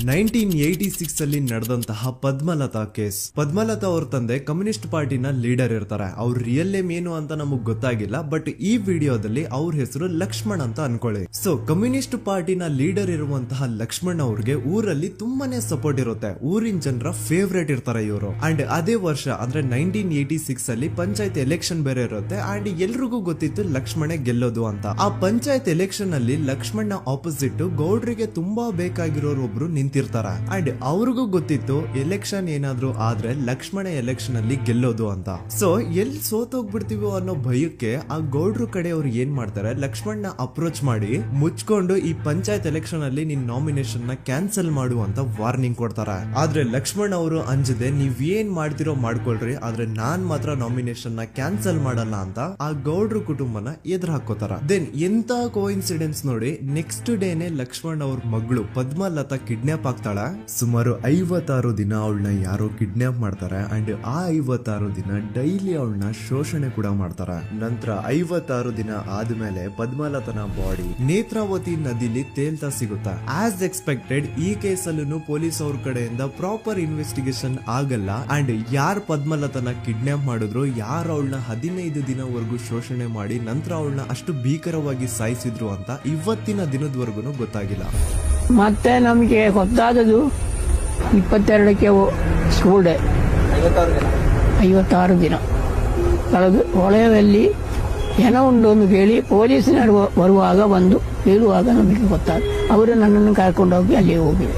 1986 ಅಲ್ಲಿ ನಡೆದಂತಹ ಪದ್ಮಲತಾ ಕೇಸ್. ಪದ್ಮಲತಾ ಅವ್ರ ತಂದೆ ಕಮ್ಯುನಿಸ್ಟ್ ಪಾರ್ಟಿನ ಲೀಡರ್ ಇರ್ತಾರೆ. ಅವ್ರ ರಿಯಲ್ ನೇಮ್ ಏನು ಅಂತ ನಮಗ್ ಗೊತ್ತಾಗಿಲ್ಲ, ಬಟ್ ಈ ವಿಡಿಯೋದಲ್ಲಿ ಅವ್ರ ಹೆಸರು ಲಕ್ಷ್ಮಣ್ ಅಂತ ಅನ್ಕೊಳ್ಳಿ. ಸೊ ಕಮ್ಯುನಿಸ್ಟ್ ಪಾರ್ಟಿನ ಲೀಡರ್ ಇರುವಂತಹ ಲಕ್ಷ್ಮಣ್ ಅವ್ರಿಗೆ ಊರಲ್ಲಿ ತುಂಬಾನೇ ಸಪೋರ್ಟ್ ಇರುತ್ತೆ, ಊರಿನ ಜನರ ಫೇವ್ರೇಟ್ ಇರ್ತಾರೆ ಇವರು. ಅಂಡ್ ಅದೇ ವರ್ಷ ಅಂದ್ರೆ 1986 ಅಲ್ಲಿ ಪಂಚಾಯತ್ ಎಲೆಕ್ಷನ್ ಬೇರೆ ಇರುತ್ತೆ ಅಂಡ್ ಎಲ್ರಿಗೂ ಗೊತ್ತಿತ್ತು ಲಕ್ಷ್ಮಣೆ ಗೆಲ್ಲೋದು ಅಂತ. ಆ ಪಂಚಾಯತ್ ಎಲೆಕ್ಷನ್ ಅಲ್ಲಿ ಲಕ್ಷ್ಮಣ್ನ ಆಪೋಸಿಟ್ ಗೌಡ್ರಿಗೆ ತುಂಬಾ ಬೇಕಾಗಿರೋರು ಒಬ್ರು ನಿಂತಿರ್ತಾರ ಅಂಡ್ ಅವ್ರಿಗೂ ಗೊತ್ತಿತ್ತು ಎಲೆಕ್ಷನ್ ಏನಾದ್ರು ಆದ್ರೆ ಲಕ್ಷ್ಮಣ ಎಲೆಕ್ಷನ್ ಅಲ್ಲಿ ಗೆಲ್ಲೋದು ಅಂತ. ಸೊ ಎಲ್ಲಿ ಸೋತೋಗ್ಬಿಡ್ತೀವೋ ಅನ್ನೋ ಭಯಕ್ಕೆ ಆ ಗೌಡ್ರು ಕಡೆ ಅವ್ರು ಏನ್ ಮಾಡ್ತಾರೆ, ಲಕ್ಷ್ಮಣ್ನ ಅಪ್ರೋಚ್ ಮಾಡಿ ಮುಚ್ಕೊಂಡು ಈ ಪಂಚಾಯತ್ ಎಲೆಕ್ಷನ್ ಅಲ್ಲಿ ನಿನ್ ನಾಮಿನೇಷನ್ ನ ಕ್ಯಾನ್ಸಲ್ ಮಾಡು ಅಂತ ವಾರ್ನಿಂಗ್ ಕೊಡ್ತಾರ. ಆದ್ರೆ ಲಕ್ಷ್ಮಣ್ ಅವರು ಅಂಜದೆ ನೀವ್ ಏನ್ ಮಾಡ್ತಿರೋ ಮಾಡ್ಕೊಳ್ರಿ, ಆದ್ರೆ ನಾನ್ ಮಾತ್ರ ನಾಮಿನೇಷನ್ ನ ಕ್ಯಾನ್ಸಲ್ ಮಾಡಲ್ಲ ಅಂತ ಆ ಗೌಡ್ರು ಕುಟುಂಬನ ಎದುರು ಹಾಕೋತಾರ. ದೆನ್ ಎಂತ ಕೋಇನ್ಸಿಡೆನ್ಸ್ ನೋಡಿ, ನೆಕ್ಸ್ಟ್ ಡೇನೆ ಲಕ್ಷ್ಮಣ್ ಅವ್ರ ಮಗಳು ಪದ್ಮಲತಾ ಕಿಡ್ನಾಪ್ ಆಗ್ತಾಳ. ಸುಮಾರು 56 ದಿನ ಅವಳನ್ನ ಯಾರೋ ಕಿಡ್ನಾಪ್ ಮಾಡ್ತಾರೆ ಅಂಡ್ ಆ 56 ದಿನ ಡೈಲಿ ಅವಳನ್ನ ಶೋಷಣೆ ಕೂಡ ಮಾಡ್ತಾರ. ನಂತರ 56 ದಿನ ಆದ್ಮೇಲೆ ಪದ್ಮಲತನ ಬಾಡಿ ನೇತ್ರಾವತಿ ನದಿಲಿ ತೇಲ್ತಾ ಸಿಗುತ್ತಾ. ಆಸ್ ಎಕ್ಸ್ಪೆಕ್ಟೆಡ್ ಈ ಕೇಸಲ್ಲೂ ಪೊಲೀಸ್ ಅವ್ರ ಕಡೆಯಿಂದ ಪ್ರಾಪರ್ ಇನ್ವೆಸ್ಟಿಗೇಷನ್ ಆಗಲ್ಲ ಅಂಡ್ ಯಾರ್ ಪದ್ಮಲತನ ಕಿಡ್ನಾಪ್ ಮಾಡಿದ್ರು, ಯಾರು ಅವಳನ್ನ 15 ದಿನವರೆಗೂ ಶೋಷಣೆ ಮಾಡಿ ನಂತರ ಅವಳನ್ನ ಅಷ್ಟು ಭೀಕರವಾಗಿ ಸಾಯಿಸಿದ್ರು ಅಂತ ಇವತ್ತಿನ ದಿನದವರೆಗೂ ಗೊತ್ತಾಗಿಲ್ಲ. ಮತ್ತೆ ನಮಗೆ ಗೊತ್ತಾದದು 22ಕ್ಕೆ ಸ್ಕೂಲ್ ಡೇ 56 ದಿನ ಕಳೆದು ಹೊಳೆಯಲ್ಲಿ ಜನ ಉಂಟು ಎಂದು ಕೇಳಿ ಪೊಲೀಸಿನವರು ಬರುವಾಗ ಬಂದು ಹೇಳುವಾಗ ನಮಗೆ ಗೊತ್ತಾಗ ಅವರು ನನ್ನನ್ನು ಕರ್ಕೊಂಡು ಹೋಗಿ ಅಲ್ಲಿ ಹೋಗಿವೆ.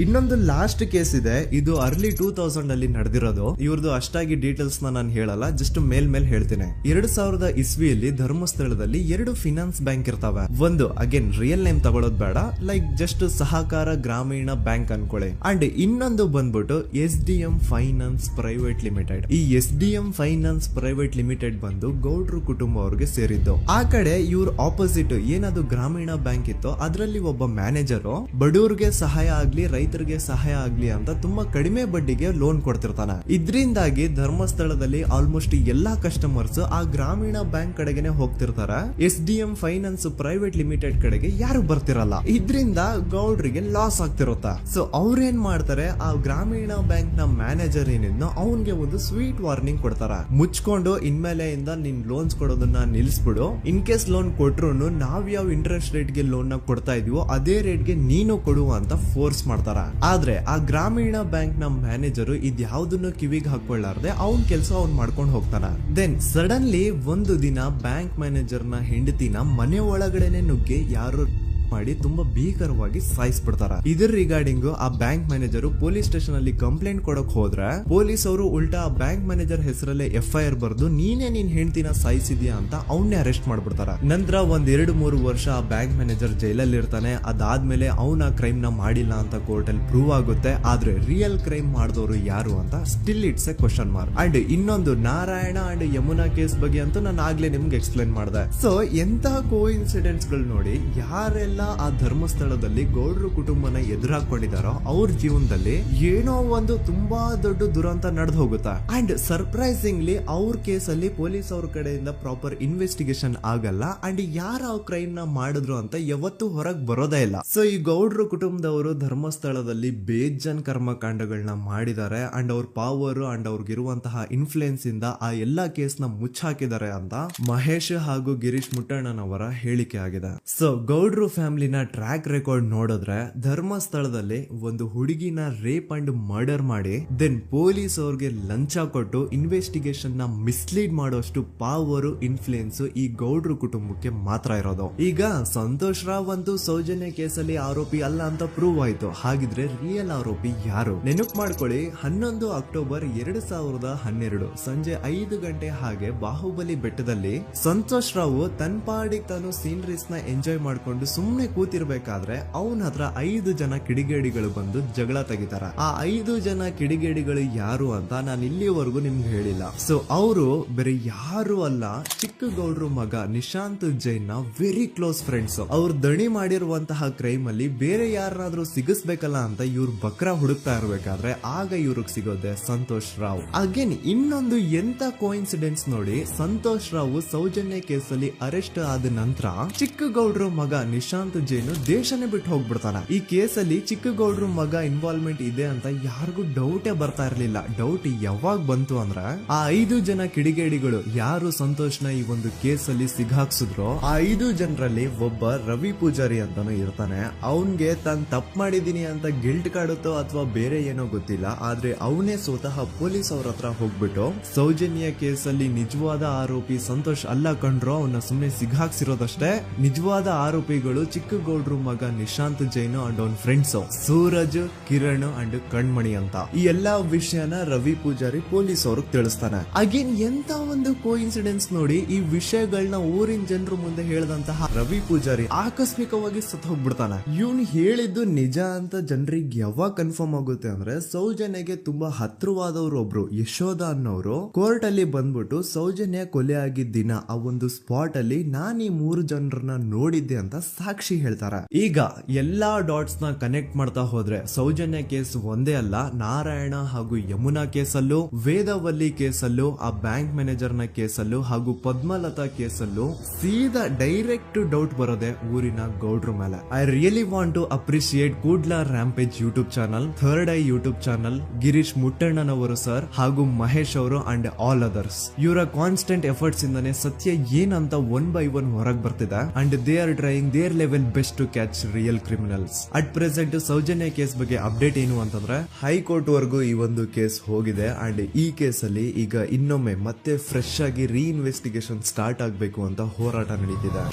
ಇನ್ನೊಂದು ಲಾಸ್ಟ್ ಕೇಸ್ ಇದೆ, ಇದು ಅರ್ಲಿ 2000 ಅಲ್ಲಿ ನಡೆದಿರೋದು. ಇವ್ರದ್ದು ಅಷ್ಟಾಗಿ ಡೀಟೇಲ್ಸ್ ನಾನು ಹೇಳಲ್ಲ, ಜಸ್ಟ್ ಮೇಲ್ ಹೇಳ್ತೀನಿ. 2000 ಇಸ್ವಿಯಲ್ಲಿ ಧರ್ಮಸ್ಥಳದಲ್ಲಿ 2 ಫಿನಾನ್ಸ್ ಬ್ಯಾಂಕ್ ಇರ್ತಾವೆ. ಒಂದು ಅಗೇನ್ ರಿಯಲ್ ನೇಮ್ ತಗೊಳ್ಳೋದು ಬೇಡ, ಲೈಕ್ ಜಸ್ಟ್ ಸಹಕಾರ ಗ್ರಾಮೀಣ ಬ್ಯಾಂಕ್ ಅನ್ಕೊಳ್ಳಿ. ಅಂಡ್ ಇನ್ನೊಂದು ಬಂದ್ಬಿಟ್ಟು SDM ಫೈನಾನ್ಸ್ ಪ್ರೈವೇಟ್ ಲಿಮಿಟೆಡ್. ಈ SDM ಫೈನಾನ್ಸ್ ಪ್ರೈವೇಟ್ ಲಿಮಿಟೆಡ್ ಬಂದು ಗೌಡ್ರು ಕುಟುಂಬ ಅವ್ರಿಗೆ ಸೇರಿದ್ದು. ಆ ಕಡೆ ಇವ್ರ ಆಪೋಸಿಟ್ ಏನದು ಗ್ರಾಮೀಣ ಬ್ಯಾಂಕ್ ಇತ್ತು, ಅದರಲ್ಲಿ ಒಬ್ಬ ಮ್ಯಾನೇಜರು ಬಡವ್ರಿಗೆ ಸಹಾಯ ಆಗ್ಲಿ ರೈತರಿಗೆ ಸಹಾಯ ಆಗ್ಲಿ ಅಂತ ತುಂಬಾ ಕಡಿಮೆ ಬಡ್ಡಿಗೆ ಲೋನ್ ಕೊಡ್ತಿರ್ತಾನೆ. ಇದರಿಂದಾಗಿ ಧರ್ಮಸ್ಥಳದಲ್ಲಿ ಆಲ್ಮೋಸ್ಟ್ ಎಲ್ಲಾ ಕಸ್ಟಮರ್ಸ್ ಆ ಗ್ರಾಮೀಣ ಬ್ಯಾಂಕ್ ಕಡೆಗೆ ಹೋಗ್ತಿರ್ತಾರ. SDM ಫೈನಾನ್ಸ್ ಪ್ರೈವೇಟ್ ಲಿಮಿಟೆಡ್ ಕಡೆಗೆ ಯಾರು ಬರ್ತಿರಲ್ಲ. ಇದರಿಂದ ಗೌಡ್ರಿಗೆ ಲಾಸ್ ಆಗ್ತಿರುತ್ತಾ. ಸೊ ಅವ್ರೇನ್ ಮಾಡ್ತಾರೆ, ಆ ಗ್ರಾಮೀಣ ಬ್ಯಾಂಕ್ ನ ಮ್ಯಾನೇಜರ್ ಏನಿದ್ನೋ ಅವನ್ಗೆ ಒಂದು ಸ್ವೀಟ್ ವಾರ್ನಿಂಗ್ ಕೊಡ್ತಾರ. ಮುಚ್ಕೊಂಡು ಇನ್ಮೇಲೆ ಇಂದ ನಿನ್ ಲೋನ್ಸ್ ಕೊಡೋದನ್ನ ನಿಲ್ಸ್ಬಿಡು. ಇನ್ ಕೇಸ್ ಲೋನ್ ಕೊಟ್ರು ನಾವ್ ಯಾವ ಇಂಟ್ರೆಸ್ಟ್ ರೇಟ್ ಗೆ ಲೋನ್ ನ ಕೊಡ್ತಾ ಇದೀವೋ ಅದೇ ರೇಟ್ ಗೆ ನೀನು ಕೊಡುವ ಅಂತ ಫೋರ್ಸ್ ಮಾಡ್ತಾರ. ಆದ್ರೆ ಆ ಗ್ರಾಮೀಣ ಬ್ಯಾಂಕ್ ನ ಮ್ಯಾನೇಜರ್ ಇದ್ಯಾವುದನ್ನು ಕಿವಿಗೆ ಹಾಕೊಳ್ಳಾರ್ದೆ ಅವನ್ ಕೆಲಸ ಅವ್ನ್ ಮಾಡ್ಕೊಂಡು ಹೋಗ್ತಾನ. ದೆನ್ ಸಡನ್ಲಿ ಒಂದು ದಿನ ಬ್ಯಾಂಕ್ ಮ್ಯಾನೇಜರ್ ನ ಹೆಂಡತಿನ ಮನೆ ಒಳಗಡೆನೆ ನುಗ್ಗಿ ಯಾರು ಮಾಡಿ ತುಂಬಾ ಭೀಕರವಾಗಿ ಸಾಯಿಸ್ಬಿಡ್ತಾರ. ಇದರ ರಿಗಾರ್ಡಿಂಗ್ ಆ ಬ್ಯಾಂಕ್ ಮ್ಯಾನೇಜರ್ ಪೊಲೀಸ್ ಸ್ಟೇಷನ್ ಅಲ್ಲಿ ಕಂಪ್ಲೇಂಟ್ ಕೊಡಕ್ ಹೋದ್ರೆ ಪೊಲೀಸ್ ಅವರು ಉಲ್ಟಾ ಆ ಬ್ಯಾಂಕ್ ಮ್ಯಾನೇಜರ್ ಹೆಸರಲ್ಲೇ FIR ಬರ್ದು ನೀನೇ ನಿನ್ ಹೆಂಡತಿನ ಸಾಯಿಸಿದ್ಯಾ ಅಂತ ಅವನ್ನೇ ಅರೆಸ್ಟ್ ಮಾಡ್ಬಿಡ್ತಾರ. ನಂತರ 1-2-3 ವರ್ಷ ಆ ಬ್ಯಾಂಕ್ ಮ್ಯಾನೇಜರ್ ಜೈಲಲ್ಲಿ ಇರ್ತಾನೆ. ಅದಾದ್ಮೇಲೆ ಅವನ ಕ್ರೈಮ್ ನ ಮಾಡಿಲ್ಲ ಅಂತ ಕೋರ್ಟ್ ಅಲ್ಲಿ ಪ್ರೂವ್ ಆಗುತ್ತೆ. ಆದ್ರೆ ರಿಯಲ್ ಕ್ರೈಮ್ ಮಾಡಿದವರು ಯಾರು ಅಂತ still it's A question mark. And ಇನ್ನೊಂದು ನಾರಾಯಣ ಅಂಡ್ ಯಮುನಾ ಕೇಸ್ ಬಗ್ಗೆ ಅಂತೂ ನಾನು ಆಗ್ಲೇ ನಿಮ್ಗೆ ಎಕ್ಸ್ಪ್ಲೇನ್ ಮಾಡಿದೆ. ಸೊ ಎಂತ ಕೋ ಇನ್ಸಿಡೆಂಟ್ಸ್ ಗಳು ನೋಡಿ, ಯಾರೆಲ್ಲ ಆ ಧರ್ಮಸ್ಥಳದಲ್ಲಿ ಗೌಡ್ರು ಕುಟುಂಬನ ಎದುರಾಕೊಂಡಿದಾರೋ ಅವ್ರ ಜೀವನದಲ್ಲಿ ಏನೋ ಒಂದು ತುಂಬಾ ದೊಡ್ಡ ದುರಂತ ನಡೆದು ಹೋಗುತ್ತಾ. ಅಂಡ್ ಸರ್ಪ್ರೈಸಿಂಗ್ಲಿ ಅವ್ರ ಕೇಸಲ್ಲಿ ಪೊಲೀಸ್ ಅವ್ರ ಕಡೆಯಿಂದ ಪ್ರಾಪರ್ ಇನ್ವೆಸ್ಟಿಗೇಷನ್ ಆಗಲ್ಲ. ಅಂಡ್ ಯಾರ ಕ್ರೈಮ್ ನ ಮಾಡಿದ್ರು ಅಂತ ಯಾವತ್ತೂ ಹೊರಗ್ ಬರೋದೇ ಇಲ್ಲ. ಸೊ ಈ ಗೌಡ್ರು ಕುಟುಂಬದವರು ಧರ್ಮಸ್ಥಳದಲ್ಲಿ ಬೇಜನ್ ಕರ್ಮಕಾಂಡಗಳನ್ನ ಮಾಡಿದ್ದಾರೆ. ಅಂಡ್ ಅವ್ರ ಪವರ್ ಅಂಡ್ ಅವ್ರಿಗಿರುವಂತಹ ಇನ್ಫ್ಲೂಯೆನ್ಸ್ ಇಂದ ಆ ಎಲ್ಲಾ ಕೇಸ್ ನ ಮುಚ್ಚಾಕಿದ್ದಾರೆ ಅಂತ ಮಹೇಶ್ ಹಾಗೂ ಗಿರೀಶ್ ಮುಟ್ಟಣ್ಣನವರ ಹೇಳಿಕೆ ಆಗಿದೆ. ಸೊ ಗೌಡ್ರು ಫ್ಯಾಮಿಲಿನ ಟ್ರ್ಯಾಕ್ ರೆಕಾರ್ಡ್ ನೋಡಿದ್ರೆ ಧರ್ಮಸ್ಥಳದಲ್ಲಿ ಒಂದು ಹುಡುಗಿನ ರೇಪ್ ಅಂಡ್ ಮರ್ಡರ್ ಮಾಡಿ ದೆನ್ ಪೊಲೀಸ್ ಅವ್ರಿಗೆ ಲಂಚ ಕೊಟ್ಟು ಇನ್ವೆಸ್ಟಿಗೇಷನ್ ನ ಮಿಸ್ಲೀಡ್ ಮಾಡೋಷ್ಟು ಪವರ್ ಇನ್ಫ್ಲೂಯೆನ್ಸ್ ಈ ಗೌಡ್ರು ಕುಟುಂಬಕ್ಕೆ ಮಾತ್ರ ಇರೋದು. ಈಗ ಸಂತೋಷ್ ರಾವ್ ಅಂತೂ ಸೌಜನ್ಯ ಕೇಸಲ್ಲಿ ಆರೋಪಿ ಅಲ್ಲ ಅಂತ ಪ್ರೂವ್ ಆಯ್ತು. ಹಾಗಿದ್ರೆ ರಿಯಲ್ ಆರೋಪಿ ಯಾರು? ನೆನಪು ಮಾಡ್ಕೊಳ್ಳಿ, 11 ಅಕ್ಟೋಬರ್ 2012 ಸಂಜೆ 5 ಗಂಟೆ ಹಾಗೆ ಬಾಹುಬಲಿ ಬೆಟ್ಟದಲ್ಲಿ ಸಂತೋಷ್ ರಾವ್ ತನ್ನ ಪಾಡಿಗೆ ತಾನು ಸೀನರೀಸ್ ನ ಎಂಜಾಯ್ ಮಾಡ್ಕೊಂಡು ಸುಮ್ನೆ ಕೂತಿರ್ಬೇಕಾದ್ರೆ ಅವನ ಹತ್ರ 5 ಜನ ಕಿಡಿಗೇಡಿಗಳು ಬಂದು ಜಗಳ ತೆಗಿತಾರ. ಆ 5 ಜನ ಕಿಡಿಗೇಡಿಗಳು ಯಾರು ಅಂತ ನಾನು ಇಲ್ಲಿವರೆಗೂ ನಿಮ್ಗೆ ಹೇಳಿಲ್ಲ. ಸೊ ಅವರು ಬೇರೆ ಯಾರು ಅಲ್ಲ, ಚಿಕ್ಕ ಗೌಡ್ರು ಮಗ ನಿಶಾಂತ್ ಜೈನ್ ನ ವೆರಿ ಕ್ಲೋಸ್ ಫ್ರೆಂಡ್ಸ್. ಅವ್ರು ದಣಿ ಮಾಡಿರುವಂತಹ ಕ್ರೈಮ್ ಅಲ್ಲಿ ಬೇರೆ ಯಾರಾದ್ರೂ ಸಿಗಿಸ್ಬೇಕಲ್ಲ ಅಂತ ಇವ್ರು ಬಕ್ರ ಹುಡುಕ್ತಾ ಇರ್ಬೇಕಾದ್ರೆ ಆಗ ಇವ್ರಿಗೆ ಸಿಗೋದೆ ಸಂತೋಷ್ ರಾವ್. ಅಗೇನ್ ಇನ್ನೊಂದು ಎಂತ ಕೋಇನ್ಸಿಡೆನ್ಸ್ ನೋಡಿ, ಸಂತೋಷ್ ರಾವ್ ಸೌಜನ್ಯ ಕೇಸಲ್ಲಿ ಅರೆಸ್ಟ್ ಆದ ನಂತರ ಚಿಕ್ಕ ಗೌಡ್ರು ಮಗ ನಿಶಾಂತ್ ಜೈನ್ ದೇಶನೇ ಬಿಟ್ಟು ಹೋಗ್ಬಿಡ್ತಾನ. ಈ ಕೇಸಲ್ಲಿ ಚಿಕ್ಕ ಗೌಡ್ರು ಮಗ ಇನ್ವಾಲ್ವ್ಮೆಂಟ್ ಇದೆ ಅಂತ ಯಾರಿಗೂ ಡೌಟೇ ಬರ್ತಾ ಇರ್ಲಿಲ್ಲ. ಡೌಟ್ ಯಾವಾಗ ಬಂತು ಅಂದ್ರೆ ಆ 5 ಜನ ಕಿಡಿಗೇಡಿಗಳು ಯಾರು ಸಂತೋಷ್ನ ಈ ಒಂದು ಕೇಸಲ್ಲಿ ಸಿಗಾಕ್ಸಿದ್ರು ಆ 5 ಜನರಲ್ಲಿ ಒಬ್ಬ ರವಿ ಪೂಜಾರಿ ಅಂತಾನು ಇರ್ತಾನೆ. ಅವನ್ಗೆ ತಾನು ತಪ್ಪು ಮಾಡಿದೀನಿ ಅಂತ ಗಿಲ್ಟ್ ಕಾಡುತ್ತೋ ಅಥವಾ ಬೇರೆ ಏನೋ ಗೊತ್ತಿಲ್ಲ, ಆದ್ರೆ ಅವನೇ ಸ್ವತಃ ಪೊಲೀಸ್ ಅವ್ರ ಹತ್ರ ಹೋಗ್ಬಿಟ್ಟು ಸೌಜನ್ಯ ಕೇಸಲ್ಲಿ ನಿಜವಾದ ಆರೋಪಿ ಸಂತೋಷ್ ಅಲ್ಲ ಕಂಡ್ರು, ಅವನ್ನ ಸುಮ್ನೆ ಸಿಗಾಕ್ಸಿರೋದಷ್ಟೇ, ನಿಜವಾದ ಆರೋಪಿಗಳು ಚಿಕ್ಕ ಗೌಡ್ರು ಮಗ ನಿಶಾಂತ್ ಜೈನ್ ಅಂಡ್ ಅವನ್ ಫ್ರೆಂಡ್ಸ್ ಸೂರಜ್, ಕಿರಣ್ ಅಂಡ್ ಕಣ್ಮಣಿ ಅಂತ. ಈ ಎಲ್ಲಾ ವಿಷಯನ ರವಿ ಪೂಜಾರಿ ಪೊಲೀಸ್ ಅವ್ರಿಗೆ ತಿಳಿಸ್ತಾನೆ. ಅಗೇನ್ ಎಂತ ಒಂದು ಕೋಇನ್ಸಿಡೆನ್ಸ್ ನೋಡಿ, ಈ ವಿಷಯಗಳನ್ನ ಊರಿನ ಜನರು ಮುಂದೆ ಹೇಳಿದಂತಹ ರವಿ ಪೂಜಾರಿ ಆಕಸ್ಮಿಕವಾಗಿ ಸತ್ತು ಹೋಗ್ಬಿಡ್ತಾನೆ. ಇವನು ಹೇಳಿದ್ದು ನಿಜ ಅಂತ ಜನರಿಗೆ ಯಾವಾಗ ಕನ್ಫರ್ಮ್ ಆಗುತ್ತೆ ಅಂದ್ರೆ ಸೌಜನ್ಯಗೆ ತುಂಬಾ ಹತ್ರವಾದವ್ರು ಒಬ್ರು ಯಶೋಧ ಅನ್ನೋರು ಕೋರ್ಟ್ ಅಲ್ಲಿ ಬಂದ್ಬಿಟ್ಟು ಸೌಜನ್ಯ ಕೊಲೆ ಆಗಿದ್ದ ದಿನ ಆ ಒಂದು ಸ್ಪಾಟ್ ಅಲ್ಲಿ ನಾನು ಈ 3 ಜನರನ್ನ ನೋಡಿದ್ದೆ ಅಂತ ಸಾಕ್ಷಿ ಹೇಳ್ತಾರ. ಈಗ ಎಲ್ಲಾ ಡಾಟ್ಸ್ ನ ಕನೆಕ್ಟ್ ಮಾಡ್ತಾ ಹೋದ್ರೆ ಸೌಜನ್ಯ ಕೇಸ್ ಒಂದೇ ಅಲ್ಲ, ನಾರಾಯಣ ಹಾಗೂ ಯಮುನಾ ಕೇಸಲ್ಲೂ, ವೇದವಲ್ಲಿ ಕೇಸಲ್ಲೂ, ಆ ಬ್ಯಾಂಕ್ ಮ್ಯಾನೇಜರ್ ನ ಕೇಸಲ್ಲೂ ಹಾಗೂ ಪದ್ಮಲತಾ ಕೇಸಲ್ಲೂ ಸೀದಾ ಡೈರೆಕ್ಟ್ ಡೌಟ್ ಬರೋದೆ ಊರಿನ ಗೌಡ್ರ ಮೇಲೆ. I really want to appreciate Kudla rampage YouTube channel, third eye YouTube channel, Girish ಮುಟ್ಟಣ್ಣನವರು ಸರ್ ಹಾಗೂ ಮಹೇಶ್ ಅವರು ಅಂಡ್ ಆಲ್ ಅದರ್ಸ್. ಇವರ ಕಾನ್ಸ್ಟೆಂಟ್ ಎಫರ್ಟ್ಸ್ ಇಂದಾನೆ ಸತ್ಯ ಏನಂತ 1 by 1 ಹೊರಗೆ ಬರ್ತಿದೆ and they are trying their level best to catch real criminals. At present Soujanya case ಬಗ್ಗೆ ಅಪ್ಡೇಟ್ ಏನು ಅಂತಂದ್ರೆ ಹೈಕೋರ್ಟ್ ವರೆಗೂ ಈ ಒಂದು ಕೇಸ್ ಹೋಗಿದೆ ಅಂಡ್ ಈ ಕೇಸ್ ಅಲ್ಲಿ ಈಗ ಇನ್ನೊಮ್ಮೆ ಮತ್ತೆ ಫ್ರೆಶ್ ಆಗಿ ರೀಇನ್ವೆಸ್ಟಿಗೇಷನ್ ಸ್ಟಾರ್ಟ್ ಆಗಬೇಕು ಅಂತ ಹೋರಾಟ ನಡೀತಿದೆ.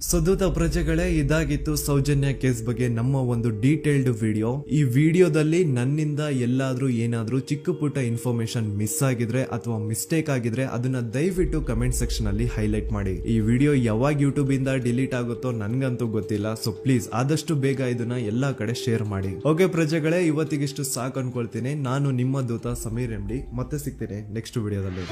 ಸದುತ ಪ್ರಜೆಗಳೇ, ಇದಾಗಿತ್ತು ಸೌಜನ್ಯ ಕೇಸ್ ಬಗ್ಗೆ ನಮ್ಮ ಒಂದು ಡೀಟೇಲ್ಡ್ ವಿಡಿಯೋ. ಈ ವಿಡಿಯೋದಲ್ಲಿ ನನ್ನಿಂದ ಎಲ್ಲಾದ್ರೂ ಏನಾದ್ರೂ ಚಿಕ್ಕ ಪುಟ್ಟ ಇನ್ಫಾರ್ಮೇಶನ್ ಮಿಸ್ ಆಗಿದ್ರೆ ಅಥವಾ ಮಿಸ್ಟೇಕ್ ಆಗಿದ್ರೆ ಅದನ್ನ ದಯವಿಟ್ಟು ಕಮೆಂಟ್ ಸೆಕ್ಷನ್ ಅಲ್ಲಿ ಹೈಲೈಟ್ ಮಾಡಿ. ಈ ವಿಡಿಯೋ ಯಾವಾಗ ಯೂಟ್ಯೂಬ್ ಇಂದ ಡಿಲೀಟ್ ಆಗುತ್ತೋ ನನ್ಗಂತೂ ಗೊತ್ತಿಲ್ಲ. ಸೊ ಪ್ಲೀಸ್ ಆದಷ್ಟು ಬೇಗ ಇದನ್ನ ಎಲ್ಲಾ ಕಡೆ ಶೇರ್ ಮಾಡಿ. ಓಕೆ ಪ್ರಜೆಗಳೇ, ಇವತ್ತಿಗಿಷ್ಟು ಸಾಕು ಅನ್ಕೊಳ್ತೀನಿ. ನಾನು ನಿಮ್ಮ ದೂತ ಸಮೀರ್ MD. ಮತ್ತೆ ಸಿಗ್ತೀನಿ ನೆಕ್ಸ್ಟ್ ವಿಡಿಯೋದಲ್ಲಿ.